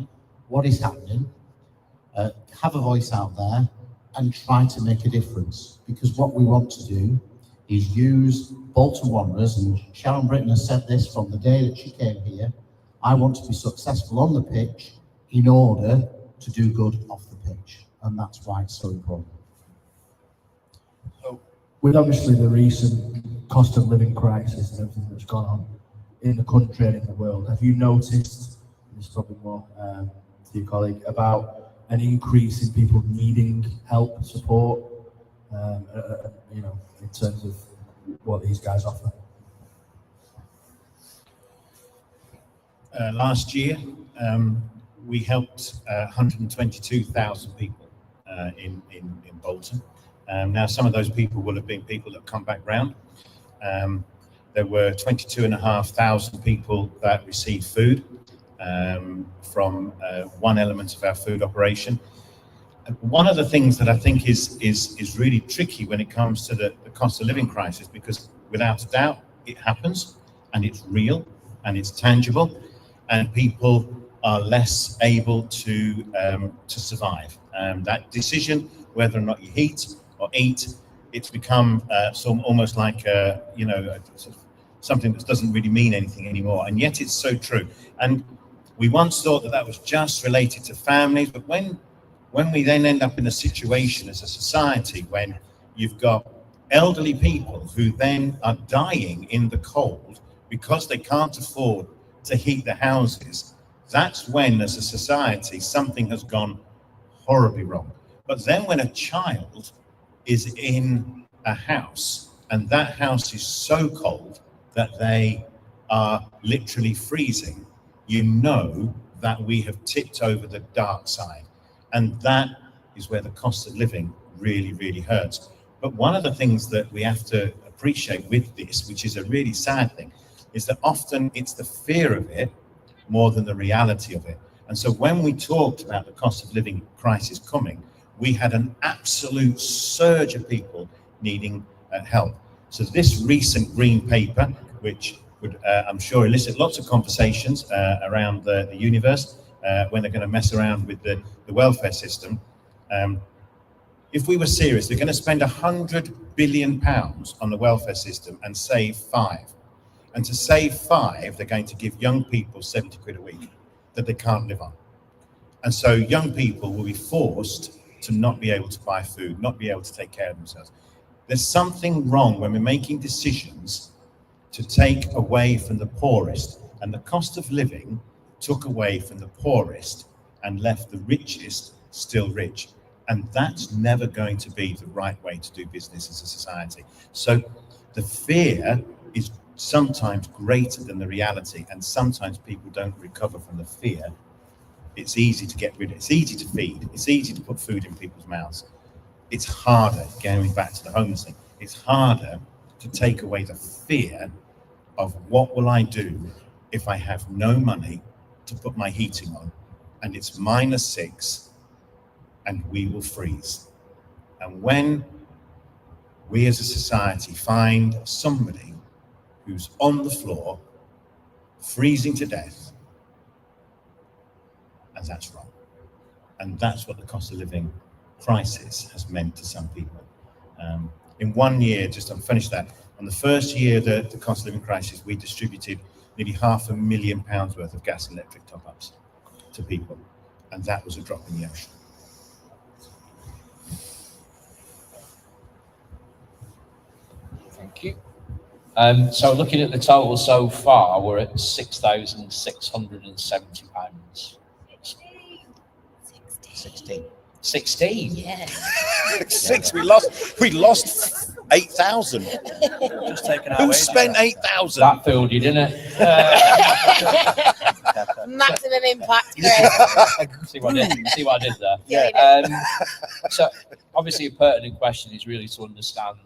what is happening, have a voice out there, and try to make a difference. Because what we want to do is use Bolton Wanderers, and Sharon Britton has said this from the day that she came here, I want to be successful on the pitch in order to do good off the pitch, and that's why it's so important. So, with obviously the recent cost of living crisis and everything that's gone on in the country and in the world, have you noticed, this is probably more to your colleague, about an increase in people needing help, support, in terms of what these guys offer? Last year, we helped 122,000 people in Bolton. Now, some of those people will have been people that come back round. There were 22,500 people that received food from one element of our food operation. one of the things that I think is really tricky when it comes to the cost of living crisis, because without a doubt it happens and it's real and it's tangible, and people are less able to survive. That decision whether or not you heat or eat, it's become almost like something that doesn't really mean anything anymore, and yet it's so true. And we once thought that was just related to families, but when we then end up in a situation as a society when you've got elderly people who then are dying in the cold because they can't afford to heat their houses, that's when, as a society, something has gone horribly wrong. But then when a child is in a house and that house is so cold that they are literally freezing, you know that we have tipped over the dark side. And that is where the cost of living really, really hurts. But one of the things that we have to appreciate with this, which is a really sad thing, is that often it's the fear of it more than the reality of it. And so when we talked about the cost of living crisis coming, we had an absolute surge of people needing help. So this recent green paper, which would, I'm sure, elicit lots of conversations around the universe when they're going to mess around with the welfare system. If we were serious, they're going to spend £100 billion on the welfare system and save 5. And to save 5, they're going to give young people 70 quid a week that they can't live on. And so young people will be forced to not be able to buy food, not be able to take care of themselves. There's something wrong when we're making decisions to take away from the poorest, and the cost of living took away from the poorest and left the richest still rich. And that's never going to be the right way to do business as a society. So the fear is sometimes greater than the reality, and sometimes people don't recover from the fear. It's easy to get rid of, it's easy to feed, it's easy to put food in people's mouths. It's harder, going back to the homeless thing, it's harder to take away the fear of what will I do if I have no money to put my heating on and it's -6 and we will freeze. And when we as a society find somebody who's on the floor freezing to death, and that's wrong. And that's what the cost of living crisis has meant to some people. In 1 year, just to finish that, on the first year of the cost of living crisis, we distributed nearly £500,000 worth of gas and electric top-ups to people. And that was a drop in the ocean. Thank you. So looking at the total so far, we're at £6,670. 16. Yeah. 6. We lost 8,000. Just taking our Who wages spent out. 8,000? That fooled you, didn't it? Maximum impact, Chris. See what I did there? Yeah. So obviously a pertinent question is really to understand,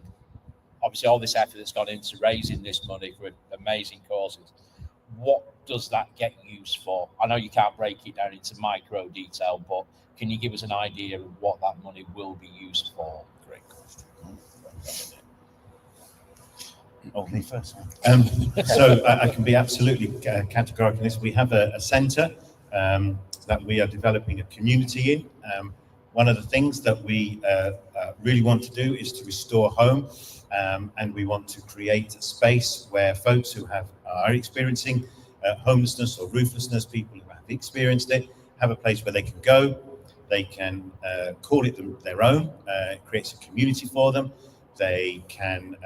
obviously all this effort that's gone into raising this money for amazing causes. What does that get used for? I know you can't break it down into micro detail, but can you give us an idea of what that money will be used for? Great question. Me first. So I can be absolutely categorical in this. We have a centre that we are developing a community in. One of the things that we really want to do is to restore home, and we want to create a space where folks who are experiencing homelessness or rooflessness, people who have experienced it, have a place where they can go. They can call it their own. It creates a community for them. They can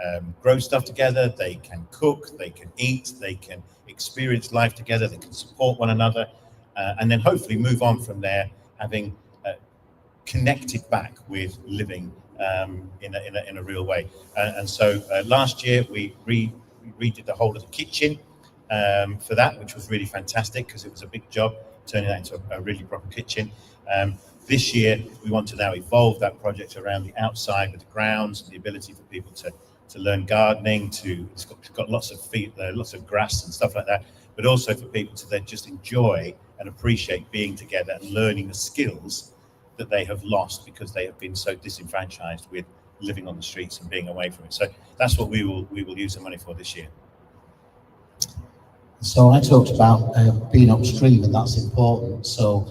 grow stuff together. They can cook. They can eat. They can experience life together. They can support one another, and then hopefully move on from there, having connected back with living in a real way. And so last year we redid the whole of the kitchen for that, which was really fantastic because it was a big job turning that into a really proper kitchen. This year, we want to now evolve that project around the outside with the grounds, the ability for people to learn gardening. It's got lots of grass and stuff like that, but also for people to then just enjoy and appreciate being together and learning the skills that they have lost because they have been so disenfranchised with living on the streets and being away from it. So that's what we will use the money for this year. So I talked about being upstream, and that's important. So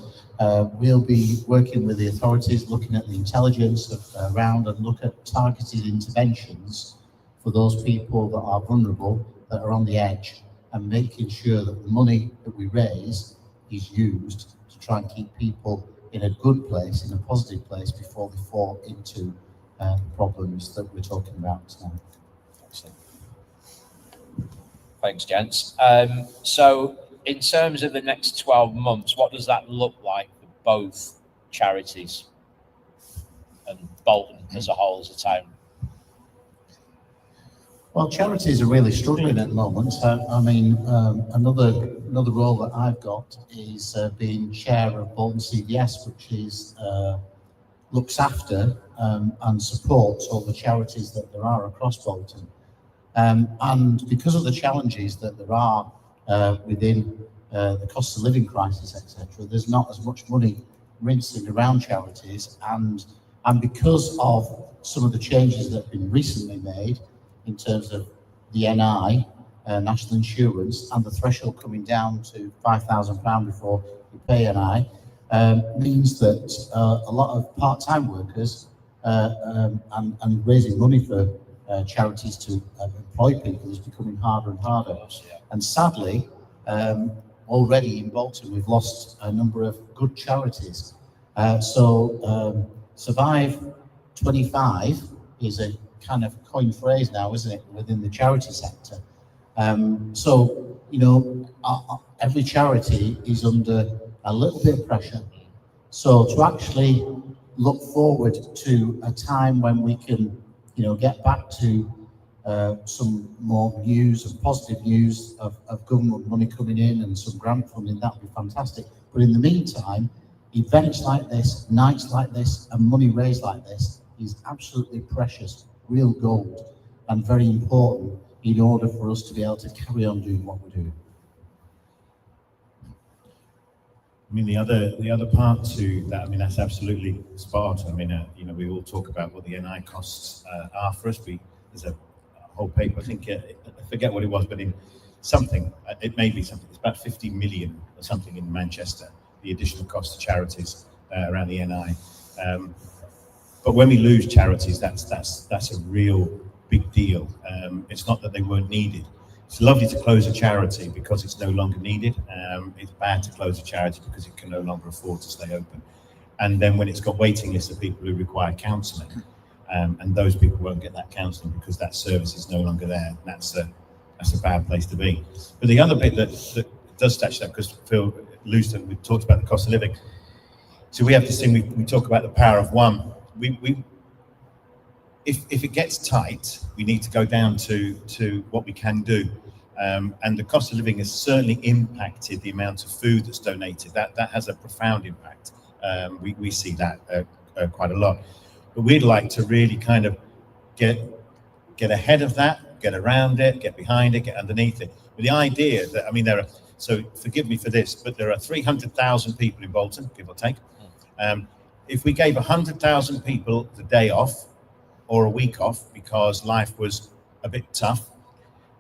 we'll be working with the authorities, looking at the intelligence around and look at targeted interventions for those people that are vulnerable, that are on the edge, and making sure that the money that we raise is used to try and keep people in a good place, in a positive place, before they fall into problems that we're talking about tonight. Excellent. Thanks, gents. So in terms of the next 12 months, what does that look like for both charities and Bolton as a whole, as a town? Well, charities are really struggling at the moment. Another role that I've got is being chair of Bolton CVS, which is looks after and supports all the charities that there are across Bolton. And because of the challenges that there are within the cost of living crisis, etc., there's not as much money rinsing around charities, and because of some of the changes that have been recently made in terms of the NI, national insurance, and the threshold coming down to £5,000 before you pay NI, means that a lot of part-time workers and raising money for charities to employ people is becoming harder and harder. And sadly, already in Bolton, we've lost a number of good charities. So Survive 25 is a kind of coined phrase now, isn't it, within the charity sector? So, you know, every charity is under a little bit of pressure. So to actually look forward to a time when we can, you know, get back to some more news and positive news of government money coming in and some grant funding, that would be fantastic. But in the meantime, events like this, nights like this, and money raised like this is absolutely precious, real gold, and very important in order for us to be able to carry on doing what we're doing. I mean, the other part to that, I mean, that's absolutely spot on. I mean, you know, we all talk about what the NI costs are for us. There's a whole paper, I think, I forget what it was, but in something, it may be something, it's about 50 million or something in Manchester, the additional cost to charities around the NI. But when we lose charities, that's a real big deal. It's not that they weren't needed. It's lovely to close a charity because it's no longer needed. It's bad to close a charity because it can no longer afford to stay open. And then when it's got waiting lists of people who require counselling, and those people won't get that counselling because that service is no longer there. That's a bad place to be. But the other bit that does touch that, because Phil Lewiston, we talked about the cost of living. So we have this thing, we talk about the power of one. If it gets tight, we need to go down to what we can do. And the cost of living has certainly impacted the amount of food that's donated. That has a profound impact. We see that quite a lot. But we'd like to really kind of get ahead of that, get around it, get behind it, get underneath it. With the idea that, I mean, so forgive me for this, but there are 300,000 people in Bolton, give or take. If we gave 100,000 people the day off or a week off because life was a bit tough,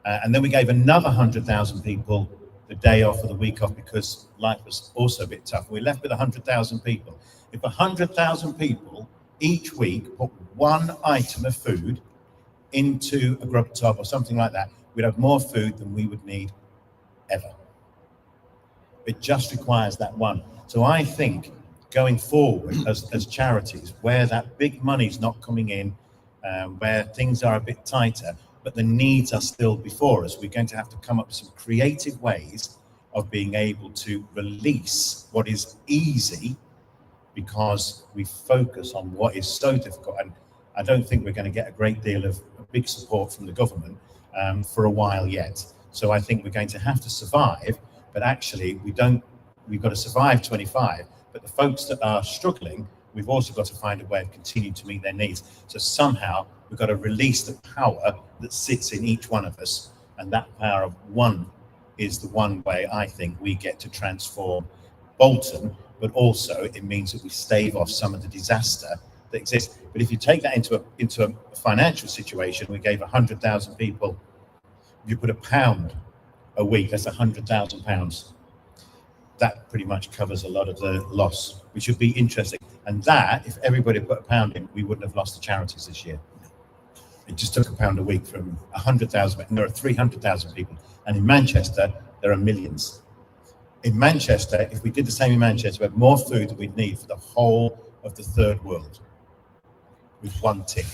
and then we gave another 100,000 people the day off or the week off because life was also a bit tough, we're left with 100,000 people. If 100,000 people each week put one item of food into a grub tub or something like that, we'd have more food than we would need ever. It just requires that one. So I think going forward as charities, where that big money's not coming in, where things are a bit tighter, but the needs are still before us, we're going to have to come up with some creative ways of being able to release what is easy, because we focus on what is so difficult. And I don't think we're going to get a great deal of big support from the government for a while yet. So I think we're going to have to survive, but actually we've got to survive 25, but the folks that are struggling, we've also got to find a way of continuing to meet their needs. So somehow we've got to release the power that sits in each one of us, and that power of one is the one way I think we get to transform Bolton, but also it means that we stave off some of the disaster that exists. But if you take that into a financial situation, we gave 100,000 people, if you put £1 a week, that's £100,000. That pretty much covers a lot of the loss, which would be interesting. And that, if everybody put £1 in, we wouldn't have lost the charities this year. It just took £1 a week from 100,000, and there are 300,000 people. And in Manchester, there are millions. In Manchester, if we did the same in Manchester, we have more food than we'd need for the whole of the third world with one tick.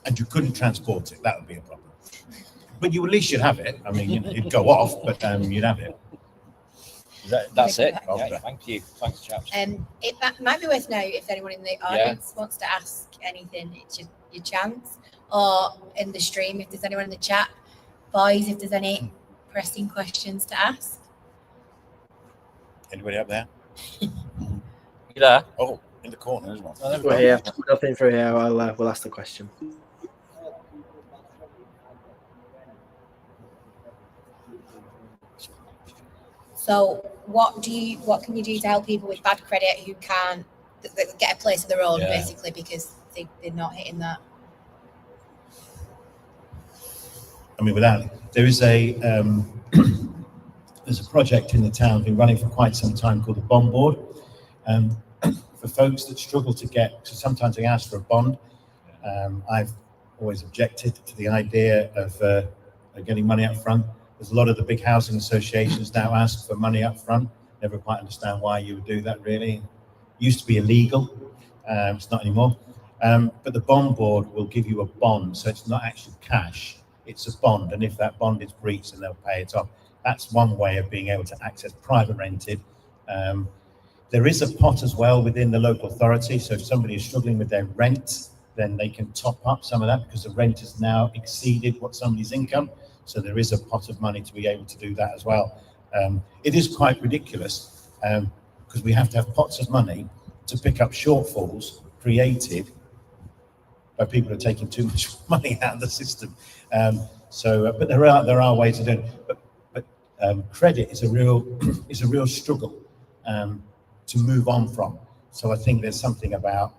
And you couldn't transport it. That would be a problem. But you at least you'd have it. I mean, it'd go off, but you'd have it. That's it. Yeah, thank you. Thanks, chaps. That might be worth noting if anyone in the audience wants to ask anything, it's your chance. Or in the stream, if there's anyone in the chat, boys, if there's any pressing questions to ask. Anybody up there? You there? Oh, in the corner as well. We're here. Nothing through here. We'll ask the question. So what can you do to help people with bad credit who can't get a place of their own, basically, because they're not hitting that? I mean, there is there's a project in the town been running for quite some time called the Bond Board. For folks that struggle to get, so sometimes they ask for a bond. I've always objected to the idea of getting money up front. There's a lot of the big housing associations now ask for money up front. Never quite understand why you would do that, really. It used to be illegal. It's not anymore. But the Bond Board will give you a bond, so it's not actually cash. It's a bond, and if that bond is breached, then they'll pay it off. That's one way of being able to access private rented. There is a pot as well within the local authority, so if somebody is struggling with their rent, then they can top up some of that because the rent has now exceeded what somebody's income. So there is a pot of money to be able to do that as well. It is quite ridiculous because we have to have pots of money to pick up shortfalls created by people who are taking too much money out of the system. But there are ways to do it. But credit is a real struggle to move on from. So I think there's something about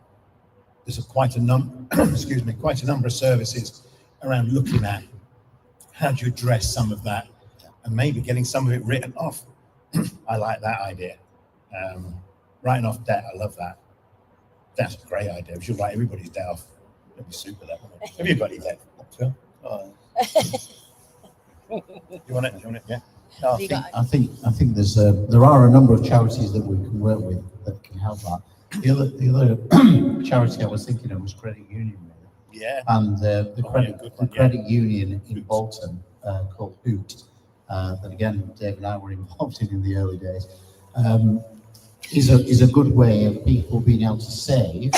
quite a number of services around looking at how do you address some of that and maybe getting some of it written off. I like that idea. Writing off debt, I love that. That's a great idea. We should write everybody's debt off. That'd be super, that wouldn't it? Everybody debt. Phil? You want it? Yeah. No, I think there are a number of charities that we can work with that can help that. The other charity I was thinking of was Credit Union, really. Yeah. And the credit union in Bolton called Hoot, that again Dave and I were involved in the early days, is a good way of people being able to save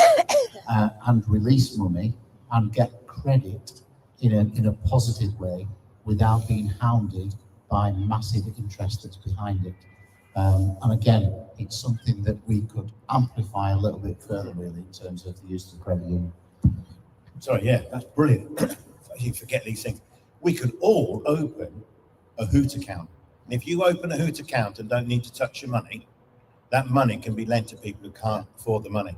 and release money and get credit in a positive way without being hounded by massive interest that's behind it. And again, it's something that we could amplify a little bit further, really, in terms of the use of the credit union. Sorry, yeah, that's brilliant. You forget these things. We could all open a Hoot account. And if you open a Hoot account and don't need to touch your money, that money can be lent to people who can't afford the money.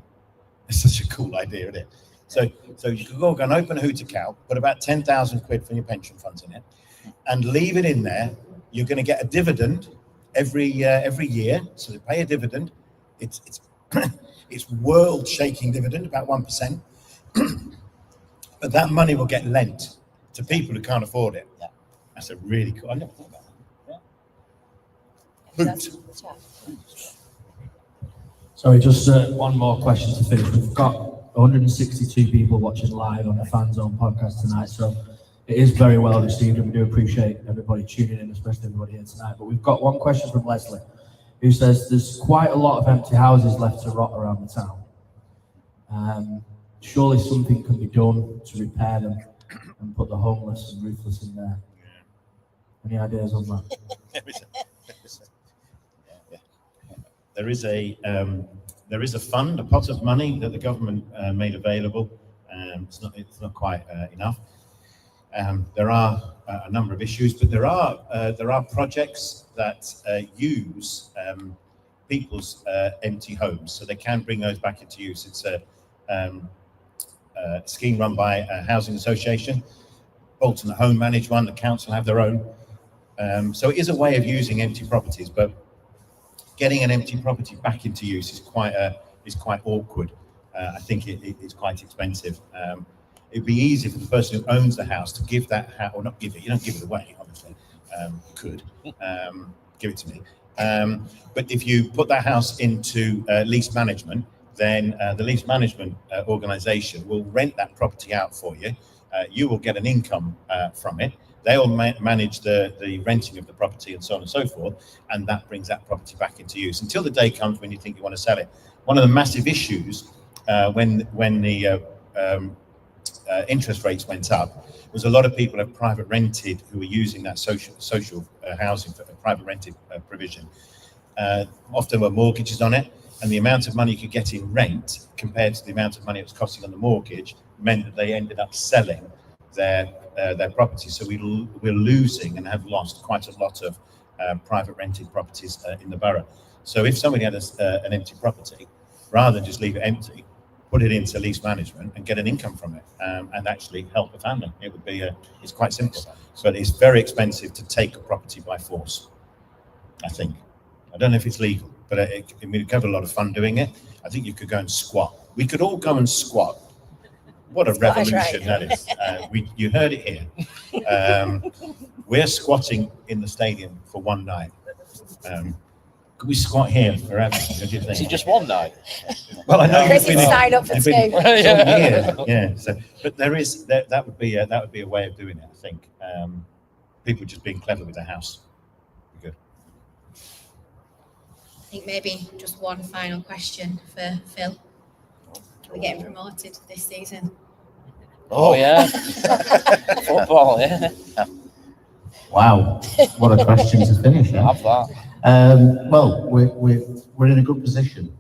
It's such a cool idea, isn't it? So you could go and open a Hoot account, put about 10,000 quid from your pension funds in it, and leave it in there. You're going to get a dividend every year, so they pay a dividend. It's it's world-shaking dividend, about 1%. But that money will get lent to people who can't afford it. Yeah. That's a really cool. I never thought about that. Yeah. Hoot. Sorry, just one more question to finish. We've got 162 people watching live on the Fanzone Podcast tonight, so it is very well received, and we do appreciate everybody tuning in, especially everybody here tonight. But we've got one question from Leslie, who says there's quite a lot of empty houses left to rot around the town. Surely something can be done to repair them and put the homeless and roofless in there. Any ideas on that? There is a fund, a pot of money that the government made available. It's not quite enough. There are a number of issues, but there are projects that use people's empty homes, so they can bring those back into use. It's a scheme run by a housing association. Bolton Home manage one, the council have their own. So it is a way of using empty properties, but getting an empty property back into use is quite awkward. I think it's quite expensive. It'd be easy for the person who owns the house to give that house, or not give it. You don't give it away, obviously. Give it to me. But if you put that house into lease management, then the lease management organisation will rent that property out for you. You will get an income from it. They will manage the renting of the property and so on and so forth, and that brings that property back into use until the day comes when you think you want to sell it. One of the massive issues when the interest rates went up was a lot of people have private rented who were using that social housing for private rented provision. Often were mortgages on it, and the amount of money you could get in rent compared to the amount of money it was costing on the mortgage meant that they ended up selling their property. So we're losing and have lost quite a lot of private rented properties in the borough. So if somebody had an empty property, rather than just leave it empty, put it into lease management and get an income from it, and actually help the family. It would be it's quite simple, but it's very expensive to take a property by force, I think. I don't know if it's legal, but we've had a lot of fun doing it. I think you could go and squat. We could all go and squat. What a revolution that is. You heard it here. We're squatting in the stadium for one night. Could we squat here forever? What do you think? Is it just one night? Well, I know Chris is signed up for 2. Yeah. So, but that would be a way of doing it. I think people just being clever with their house. Be good. I think maybe just one final question for Phil. We're getting promoted this season. Oh yeah, football. Yeah. Wow, what a question to finish. I have that. Well, we're in a good position,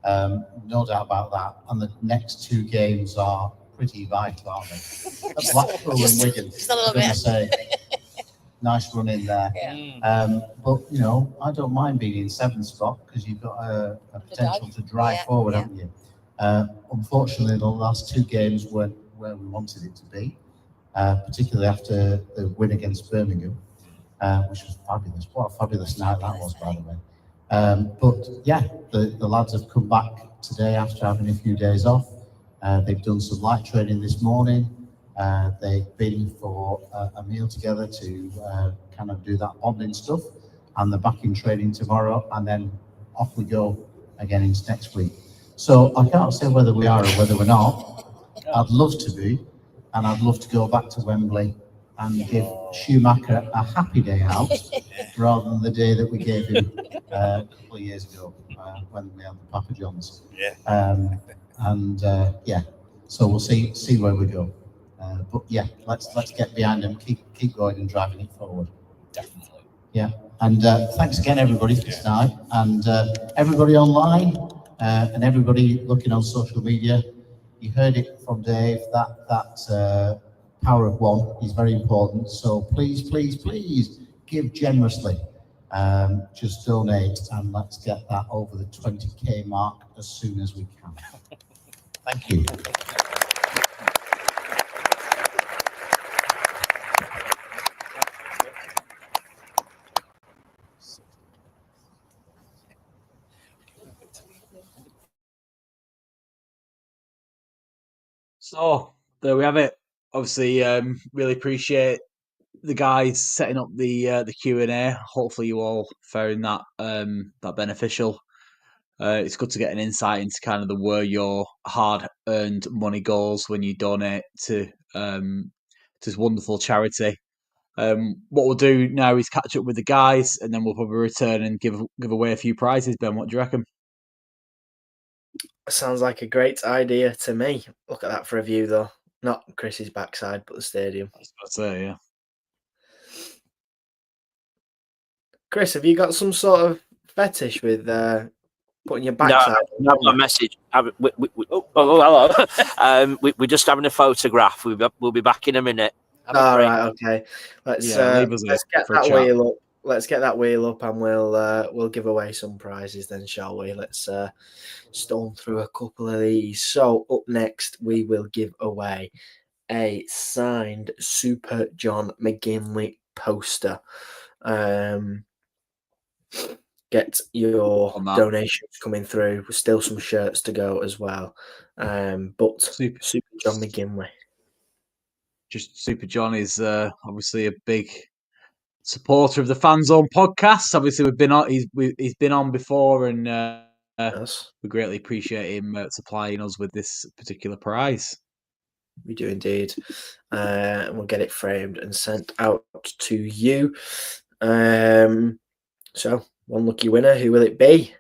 no doubt about that. And the next 2 games are pretty vital, aren't they? Blackpool and Wigan. Just a little bit. Say, nice run in there. Yeah. But I don't mind being in 7th spot because you've got a potential to drive forward, haven't you? Unfortunately, the last 2 games weren't where we wanted it to be, particularly after the win against Birmingham, which was fabulous. What a fabulous night that was, by the way. But yeah, the lads have come back today after having a few days off. They've done some light training this morning. They've been for a meal together to kind of do that bonding stuff, and they're back in training tomorrow, and then off we go again into next week. So I can't say whether we are or whether we're not. I'd love to be, and I'd love to go back to Wembley and give Schumacher a happy day out rather than the day that we gave him a couple of years ago when we had the Papa Johns. So we'll see where we go. But yeah, let's get behind him, keep going and driving it forward. Definitely. Yeah, and thanks again everybody for tonight, and everybody online and everybody looking on social media. You heard it from Dave, that power of one is very important. So please give generously. Just donate, and let's get that over the 20k mark as soon as we can. Thank you. So there we have it. Obviously, really appreciate the guys setting up the Q&A. Hopefully, you all found that that beneficial. It's good to get an insight into kind of the where your hard-earned money goes when you donate to this wonderful charity. What we'll do now is catch up with the guys, and then we'll probably return and give away a few prizes. Ben, what do you reckon? Sounds like a great idea to me. Look at that for a view, though. Not Chris's backside, but the stadium. I was about to say, yeah. Chris, have you got some sort of fetish with putting your backside? No, I've got a message. Hello. We're just having a photograph. We'll be back in a minute. All right, okay. Let's get that wheel up. let's get that wheel up and we'll give away some prizes then, shall we? Let's storm through a couple of these. So up next, we will give away a signed Super John McGinley poster. Get your donations coming through. Still some shirts to go as well. But Super John McGinley. Just Super John is obviously a big supporter of the Fanzone Podcast. Obviously, he's been on before, and we greatly appreciate him supplying us with this particular prize. We do indeed. And we'll get it framed and sent out to you. So, one lucky winner. Who will it be?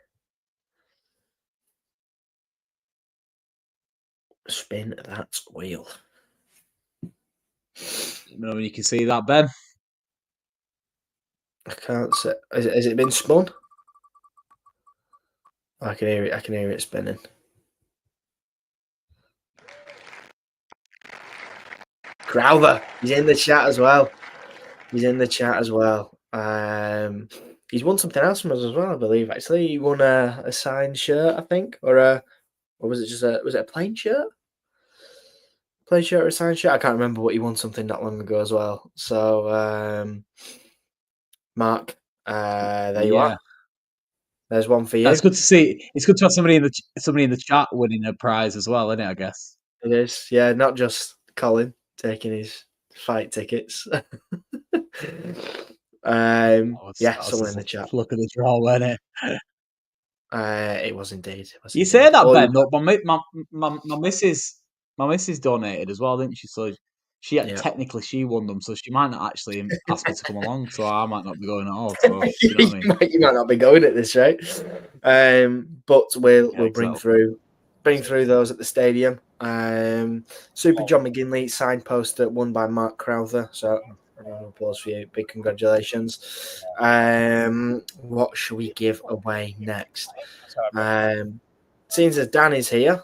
Spin that wheel. You can see that, Ben. I can't see. Has it been spun? I can hear it. I can hear it spinning. Crowther, he's in the chat as well. He's won something else from us as well, I believe. Actually, he won a signed shirt, I think, or was it just was it a plain shirt? Plain shirt or a signed shirt? I can't remember, but he won something not long ago as well. So, Mark, there you are. There's one for you. That's good to see. It's good to have somebody in the chat winning a prize as well, isn't it? I guess it is. Yeah, not just Colin taking his fight tickets. Someone in the chat. Look at the draw, wasn't it? It was indeed. You say that, Ben? Look, my missus donated as well, didn't she? So technically she won them, so she might not actually ask me to come along. So I might not be going at all. So you know what I mean? You might not be going at this rate. But we'll bring through those at the stadium. Super John McGinley signed poster won by Mark Crowther. So a round of applause for you. Big congratulations. What should we give away next? Since as Dan is here.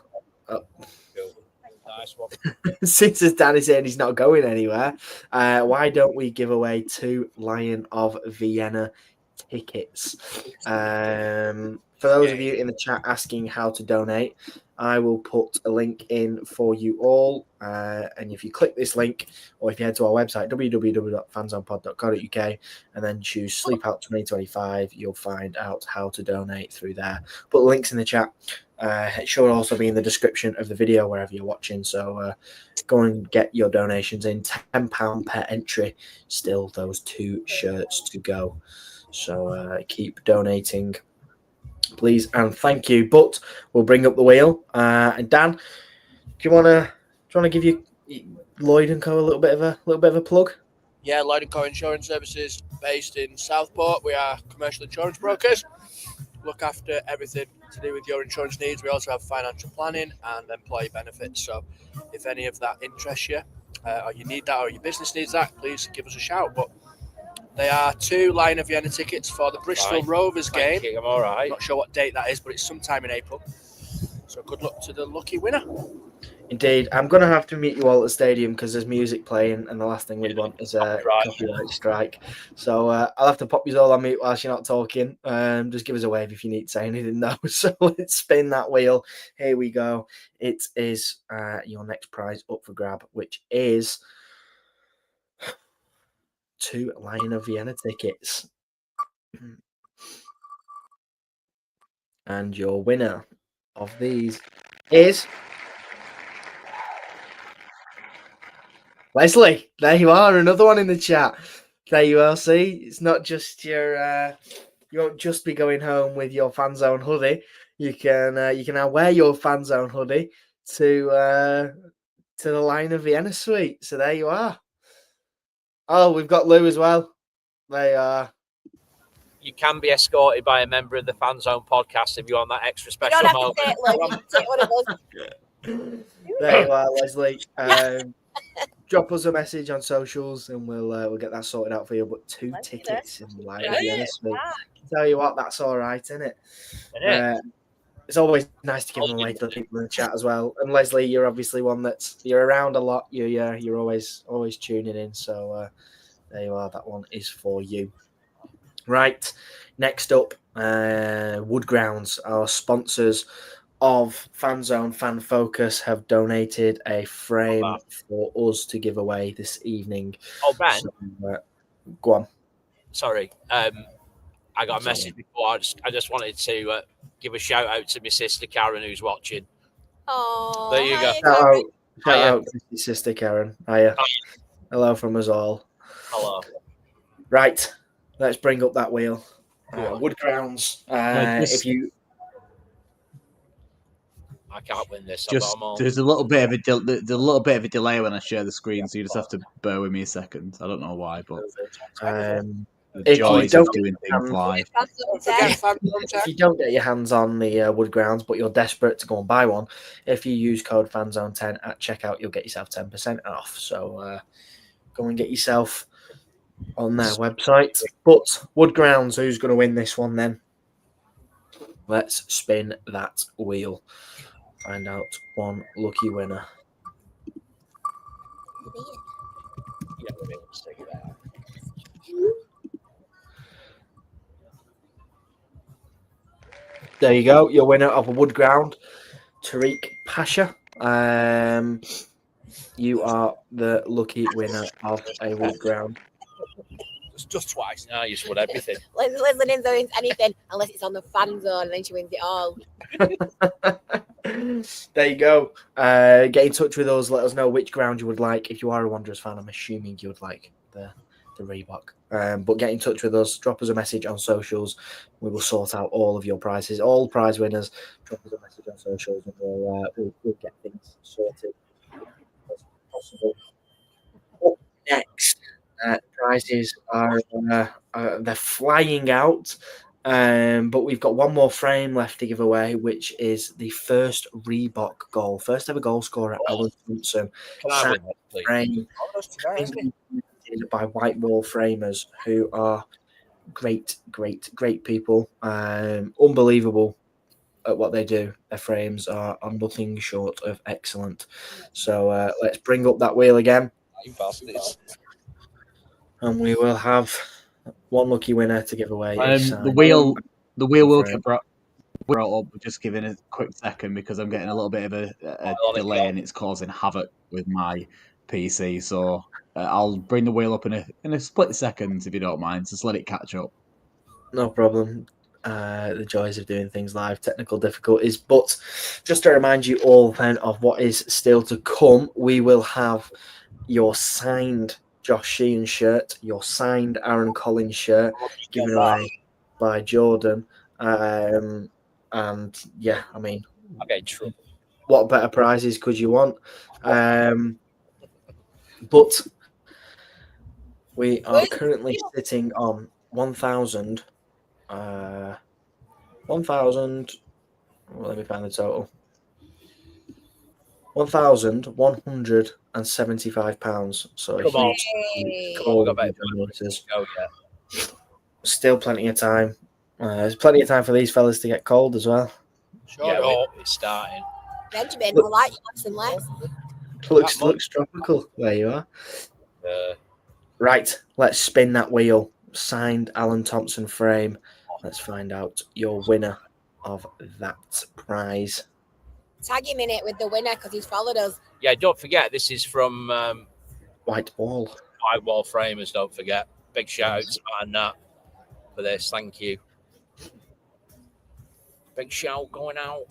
Since as Dan is here and he's not going anywhere, why don't we give away 2 Lion of Vienna tickets? For those of you in the chat asking how to donate, I will put a link in for you all. And if you click this link, or if you head to our website, www.fanzonepod.co.uk, and then choose SleepOut 2025, you'll find out how to donate through there. Put the links in the chat. It should also be in the description of the video wherever you're watching. So go and get your donations in. £10 per entry. Still those 2 shirts to go. So keep donating, please, and thank you. But we'll bring up the wheel. And Dan, do you want to give you Lloyd and Co a little bit of a plug? Yeah, Lloyd & Co Insurance Services, based in Southport. We are commercial insurance brokers. Look after everything to do with your insurance needs. We also have financial planning and employee benefits. So if any of that interests you, or you need that, or your business needs that, please give us a shout. But they are 2 Lion of Vienna tickets for the Bristol Rovers game. I'm all right. Not sure what date that is, but it's sometime in April. So good luck to the lucky winner. Indeed. I'm going to have to meet you all at the stadium because there's music playing, and the last thing we want is a copyright strike. So I'll have to pop you all on mute whilst you're not talking. Just give us a wave if you need to say anything, though. So let's spin that wheel. Here we go. It is your next prize up for grab, which is 2 Lion of Vienna tickets. And your winner of these is Leslie. There you are, another one in the chat. There you are. See, it's not just your. You won't just be going home with your Fanzone hoodie. You can now wear your Fanzone hoodie to the Lion of Vienna suite. So there you are. Oh, we've got Lou as well. There you are. You can be escorted by a member of the Fanzone Podcast if you want that extra special moment. There you are, Leslie. Drop us a message on socials and we'll get that sorted out for you. But 2 tickets in the Lion of Vienna suite. Tell you what, that's all right, isn't it? It's always nice to give them away to the people in the chat as well. And Leslie, you're obviously one you're around a lot. You're always tuning in. So there you are. That one is for you. Right. Next up, Woodgrounds, our sponsors of Fanzone Fan Focus, have donated a frame for us to give away this evening. Oh, Ben. So, go on. Sorry. I got a Sorry. message before. I just wanted to give a shout out to my sister Karen, who's watching. Oh, There you go. Shout out to your sister Karen. Hiya. Hello from us all. Hello. Right. Let's bring up that wheel. Woodgrounds. If you I can't win this. There's a little bit of a delay when I share the screen, so you just have to bear with me a second. I don't know why, but the joys of doing things live. If you don't get your hands on the Woodgrounds, but you're desperate to go and buy one, if you use code FANZONE10 at checkout, you'll get yourself 10% off. So go and get yourself on their website. But Woodgrounds, who's going to win this one then? Let's spin that wheel. Find out one lucky winner. There you go. Your winner of a Woodground, Tariq Pasha. You are the lucky winner of a Woodground. Just twice. No, you just won everything. Liz didn't win anything unless it's on the fan zone, and then she wins it all. There you go. Get in touch with us. Let us know which ground you would like. If you are a Wanderers fan, I'm assuming you would like the Reebok. But get in touch with us. Drop us a message on socials. We will sort out all of your prizes. All prize winners, drop us a message on socials, and we'll get things sorted as possible. Up next, prizes are they're flying out. But we've got one more frame left to give away, which is the first Reebok goal. First ever goal scorer, Alan Thompson. Can I win that, please? Frame by White Wall Framers, who are great people. Unbelievable at what they do. Their frames are nothing short of excellent. So let's bring up that wheel again. You bastards. And we will have one lucky winner to give away. The wheel will get brought up. Just giving a quick second because I'm getting a little bit of a delay and it's causing havoc with my PC. So I'll bring the wheel up in a split second if you don't mind. Just let it catch up. No problem. The joys of doing things live, technical difficulties. But just to remind you all then of what is still to come, we will have your signed Josh Sheehan shirt, your signed Aaron Collins shirt given away by Jordan. And yeah, I mean, okay, true. What better prizes could you want? But we are currently sitting on 1,000. Well, let me find the total. £1,175. So Come on. Still plenty of time. There's plenty of time for these fellas to get cold as well. Sure, it's starting. Benjamin, I like you less and less. Looks tropical where you are. Right, let's spin that wheel. Signed Alan Thompson frame. Let's find out your winner of that prize. Tag him in it with the winner because he's followed us. Yeah, don't forget this is from White Wall Framers. Don't forget. Big shout out to Matt and Nat for this. Thank you. Big shout going out.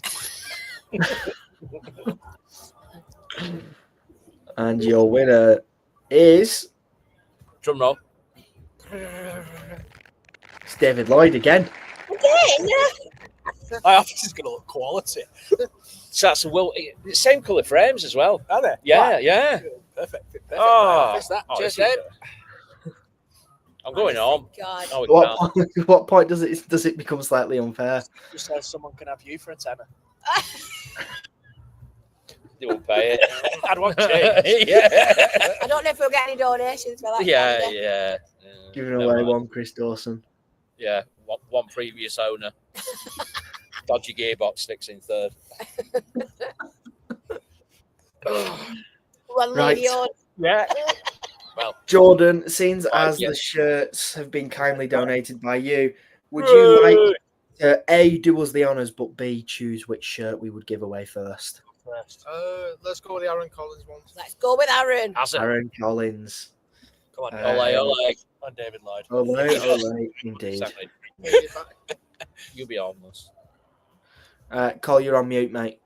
And your winner is drum roll. It's David Lloyd again. My office is going to look quality. So that's the same colour frames as well. Are they? Yeah, Wow. yeah. Perfect. Oh, Cheers, this is- I'm going home. God. Oh, What point does it become slightly unfair? Just says someone can have you for a tenner. They won't pay it. I'd want change. Yeah. I don't know if we'll get any donations for that. Yeah. Giving away one Chris Dawson. Yeah, one previous owner. Dodgy gearbox sticks in third. One Right. million. Yeah. Well, Jordan, since Right, as yeah. the shirts have been kindly donated by you, would you like to A, do us the honours, but B, choose which shirt we would give away first? First. Let's go with the Aaron Collins one. Let's go with Aaron. Aaron Collins. Come on, Ole. on David Lloyd. Ole, indeed. Exactly. You'll be homeless. Cole, you're on mute, mate.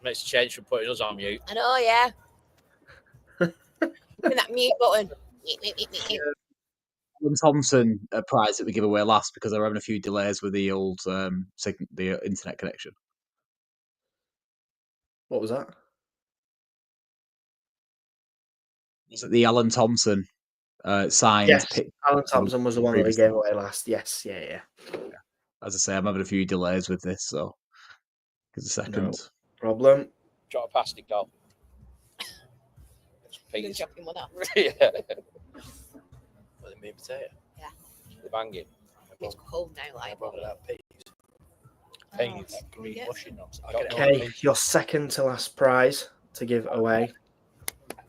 Makes a change from putting us on mute. I know, yeah. With that mute button. Mute. Alan Thompson prize that we give away last because they're having a few delays with the old the internet connection. What was that? Was it the Alan Thompson signed? Yes, Alan Thompson was the one that we gave away last. Yes, yeah. As I say, I'm having a few delays with this, so give us a second. No problem. Drop a plastic doll. Good chopping one up. Yeah. With the meat potato. Yeah. The banging. It's cold now, like. Peas. Green Yeah. mushy nuts. Okay, your second to last prize to give away.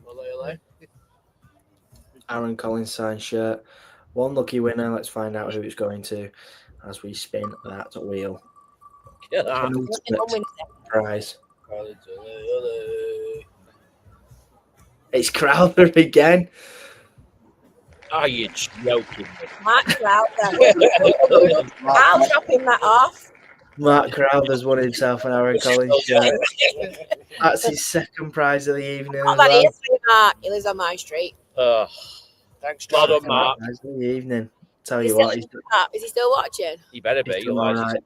Ole. Aaron Collins signed shirt. One lucky winner. Let's find out who it's going to as we spin that wheel. Get that. Penultimate prize. Collins, ole. It's Crowther again. Are you joking? Mark Crowther. I'll chop him that off. Mark Crowther's won himself an Aaron Collins shirt. That's his second prize of the evening. Oh, as that well. is for Mark. He lives on my street. Thanks, Well John. done, Mark. Prize of the evening. Tell Is you he what, still- Is he still watching? You better be. he's doing all right.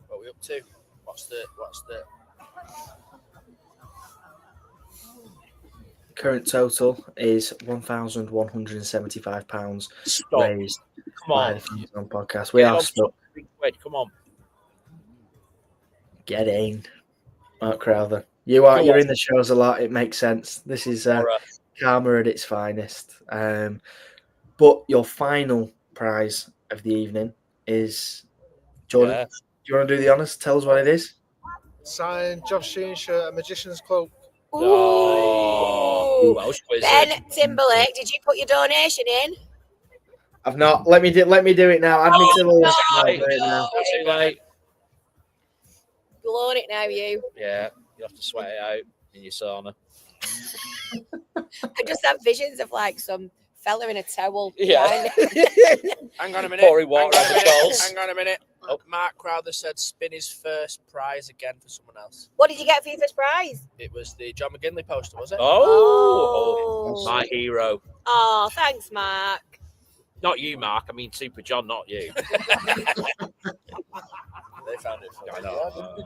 What are we up to? What's the Current total is £1,175 Stop. raised Come by on. the Fanzone Podcast. We Get are on stuck. Wait, come on. Get in, Mark Crowther. You're on. in the shows a lot. It makes sense. This is karma at its finest. But your final prize of the evening is Jordan. Yeah. Do you want to do the honours? Tell us what it is. Signed Josh Sheen shirt, a magician's cloak. Oh, Welsh wizard. Ben Timberlake, did you put your donation in? I've not. Let me do it now. Add me to the list. no, I'll do it now. Too late. Blown it now, you. Yeah, you have to sweat it out in your sauna. I just have visions of like some fella in a towel. Yeah. Hang on a minute. Pouring water on the towels. Hang on a minute. Oh, Mark Crowther said spin his first prize again for someone else. What did you get for your first prize? It was the John McGinley poster, was it? Oh, my hero. Oh, thanks, Mark. Not you, Mark. I mean, Super John, not you. They found it. I know.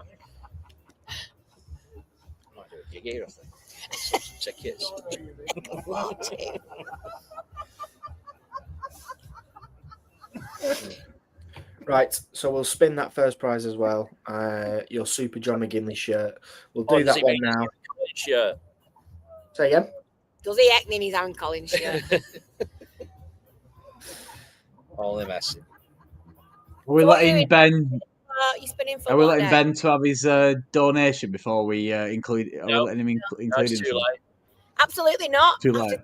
Might do a gig here, I think. Some tickets. Right, so we'll spin that first prize as well. Your Super John McGinley shirt. We'll do that one now. Sure. Say again. Does he act in his Aaron Collins shirt? Only messing. Are we letting Ben? You spinning for Are we what letting then? Ben to have his donation before we include? Are we letting him include That's him? too late. Absolutely not. Too After late. dinner.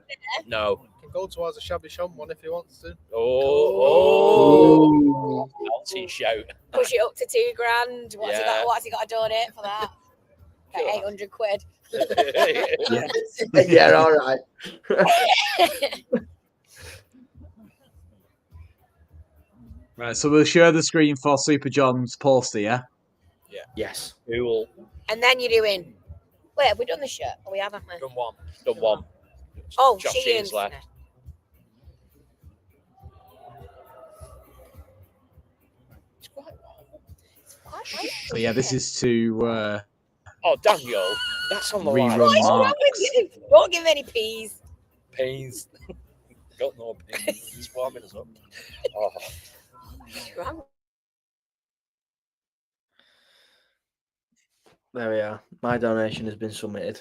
No. Can go towards a shabby shum one if he wants to. Oh. Melting shout. Push it up to $2,000. Yeah. What's he got to donate for that? Like 800 quid. Yeah, all right. Right, so we'll share the screen for Super John's poster, yeah? Yeah. Yes. Cool. And then you're doing. Wait, have we done the shirt? Oh, we haven't we? Done one. Done one. Oh, Josh Sheen's Sheen's left. It's quite light. So yeah, this is to Oh, Daniel. That's on the line. rerun What's wrong Mark. with you? Don't give any peas. Pains. Got no pains. He's warming us up. Oh. What's wrong? There we are. My donation has been submitted.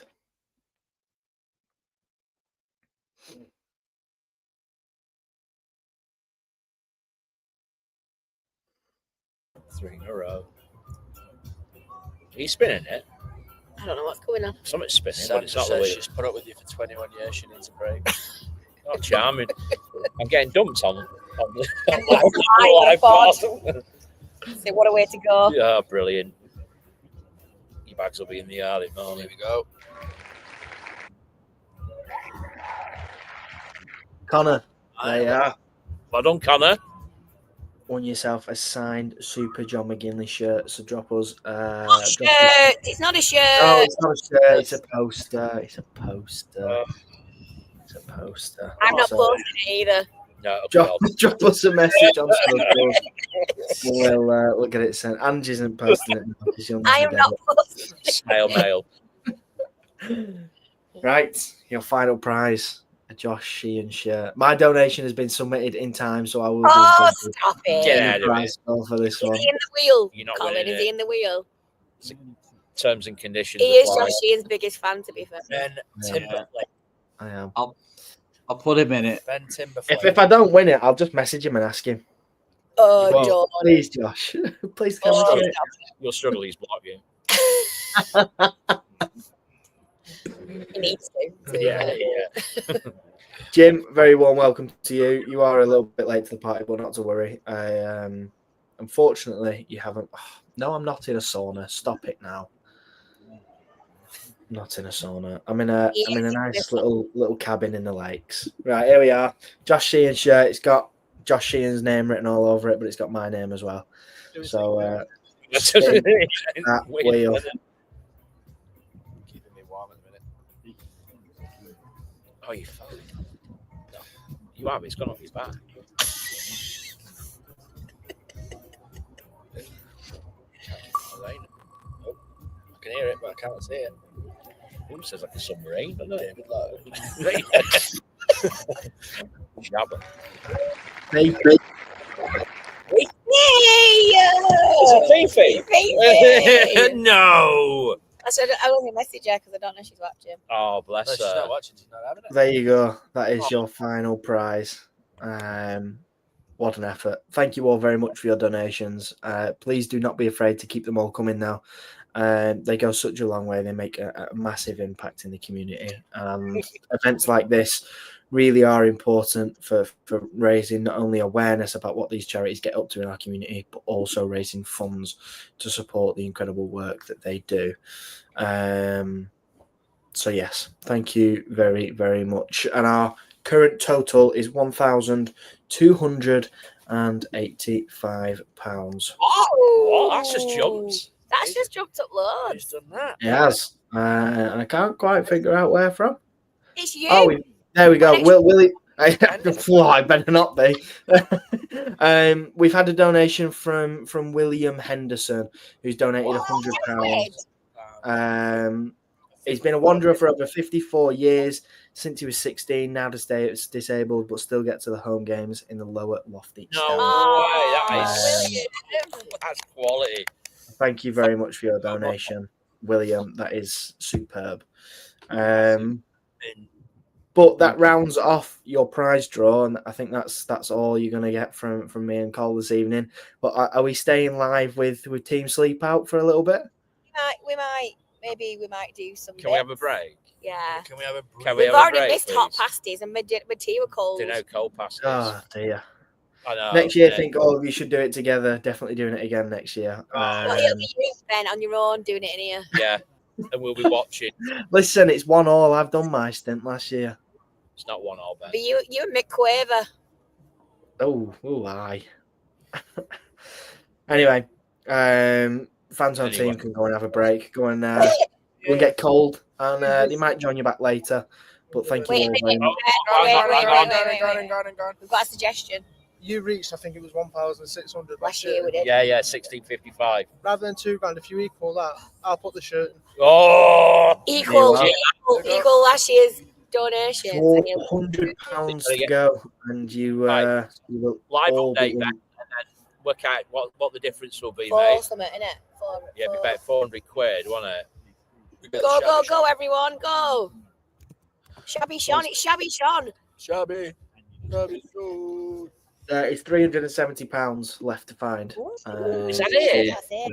Three in a row. Are you spinning it? I don't know what's going on. Something's spinning, but Sam it's just not the says wheel. she's put up with you for 21 years. She needs a break. Not charming. I'm getting dumped on the Live pod. So what a way to go. Yeah, brilliant. Your bags will be in the yard in the morning. Here we go. Connor, there you are. Well done, Connor. Won yourself a signed Super John McGinley shirt. So drop us. Shirt. It's not a shirt. Oh, it's not a shirt. It's a poster. It's a poster. It's a poster. I'm not So, posting it either. No, drop us a message on social. We'll get it sent. Ange isn't posting it now because she'll I never am get not it. posting it. Snail mail. Right, your final prize, a Josh Sheehan shirt. My donation has been submitted in time, so I will be Oh, included stop it. Get in out the of prize it. pool for this Is one. he in the wheel? You're not Colin, winning is he it. in the wheel? Terms and conditions He is apply. Josh Sheehan's biggest fan, to be fair. Ben Timberlake. I am. I'll put him in it. Ben Timberlake. If I don't win it, I'll just message him and ask him. Oh, Well, John. please, Josh. Please come Oh, and share it. You'll struggle, he's blocked you. He needs to. Yeah. Jim, very warm welcome to you. You are a little bit late to the party, but not to worry. Unfortunately, you haven't. No, I'm not in a sauna. Stop it now. Not in a sauna. I'm in a nice little cabin in the lakes. Right, here we are. Josh Sheehan shirt. It's got Josh Sheehan's name written all over it, but it's got my name as well. So spin that wheel. Keeping me warm at the minute. Oh, you fucking. You have, it's gone off his back. Oh, I can hear it, but I can't see it. Ooh, sounds like a submarine, doesn't it? David Lowe. Jabba. Hey, It's a Fifi. No. I said I only message her because I don't know she's watching. Oh, bless No, she's her. not watching. She's not having it. there you go. That is your final prize. What an effort. Thank you all very much for your donations. Please do not be afraid to keep them all coming now. They go such a long way. They make a massive impact in the community. Events like this really are important for raising not only awareness about what these charities get up to in our community, but also raising funds to support the incredible work that they do. So yes, thank you very, very much. And our current total is £1,285. Oh, that's just jumped. That's just jumped up loads. Who's done that? It has. And I can't quite figure out where from. It's you. Oh, there we go. Willie. I better not be. We've had a donation from William Henderson, who's donated £100. He's been a wanderer for over 54 years since he was 16. Now disabled, but still get to the home games in the lower lofty. No stand. way. That's quality. Thank you very much for your donation, William. That is superb. But that rounds off your prize draw, and I think that's all you're going to get from me and Cole this evening. But are we staying live with Team Sleep Out for a little bit? We might. Maybe we might do some. Can we have a break? Yeah. Can we have a break? Can we We've have a already break, missed hot please? pasties and tea were cold. Do you know cold pasties? Oh dear. I know. Next year, I yeah. think all of you should do it together. Definitely doing it again next year. Well, it'll be you, Ben, on your own doing it in here. Yeah, and we'll be watching. Listen, it's 1-1. I've done my stint last year. It's not 1-1, Ben. But you and Mick Quaver. Oh, aye. Anyway, Fanzone team can go and have a break. Go and go and get cold, and they might join you back later. But thank you all very much. Wait. We've got a suggestion. You reached, I think it was 1,600 Last year we did. Yeah, 1655. Rather than £2,000, if you equal that, I'll put the shirt in. Oh! Equal last year's donations. £400 to go, and you will Live all update be back and then work out what the difference will be, Four mate. something, innit? Yeah, it'd be about 400 quid, won't it? Go, everyone, go. Shabby Sean, it's Shabby Sean. Shabby. It's £370 left to find. Is that it? That's it.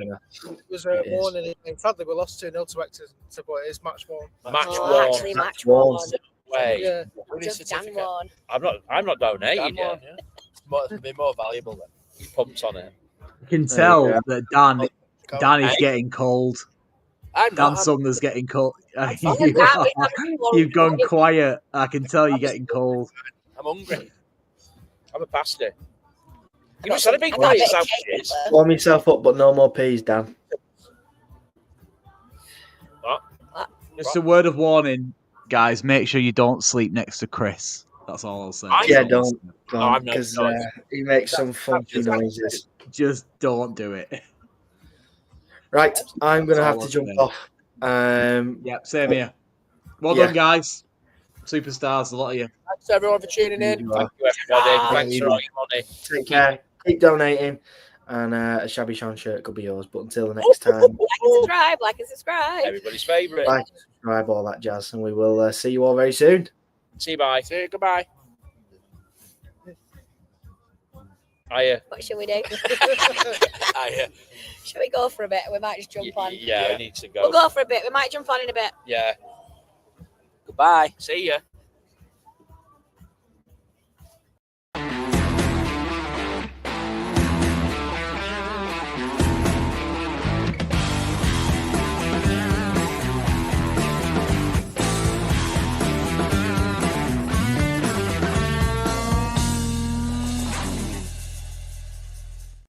It was It is. morning. Sadly, we lost 2-0 to Exeter, but it's match worn. Match Oh, worn. actually, match worn. worn. Way. Yeah. Winning Just Dan certificate. worn. I'm not donating Dan won, it. yeah. It's gonna be more valuable then. He pumps on it. You can tell yeah. that Dan is Hey. getting cold. I'm Dan not. Sumner's getting cold. I'm not- You've gone quiet. I can tell you're getting cold. I'm hungry. I'm a pasty. You got must have a some- big I got a plate of bit of cake sandwiches. up there. Warm yourself up, but no more peas, Dan. Just a word of warning, guys. Make sure you don't sleep next to Chris. That's all I'll say. Yeah, don't. I'm not Because doing he makes some funky noises. Just don't do it. Right, I'm going to That's have all to I'm jump saying. off. Yep, same here. Well Yeah. done, guys. Superstars, a lot of you. Thanks everyone for tuning in. You are. Thank you, everybody. Ah. Thanks for all your money. Take care. Keep donating. And a Shabby Sean shirt could be yours. But until the next time, Like and subscribe. Everybody's favourite. like, subscribe, all that jazz. And we will see you all very soon. See you, bye. See you, goodbye. Hiya. What should we do? Hiya. Should we go for a bit? We might just jump on. Yeah, we need to go. We'll go for a bit. We might jump on in a bit. Yeah. Goodbye. See ya.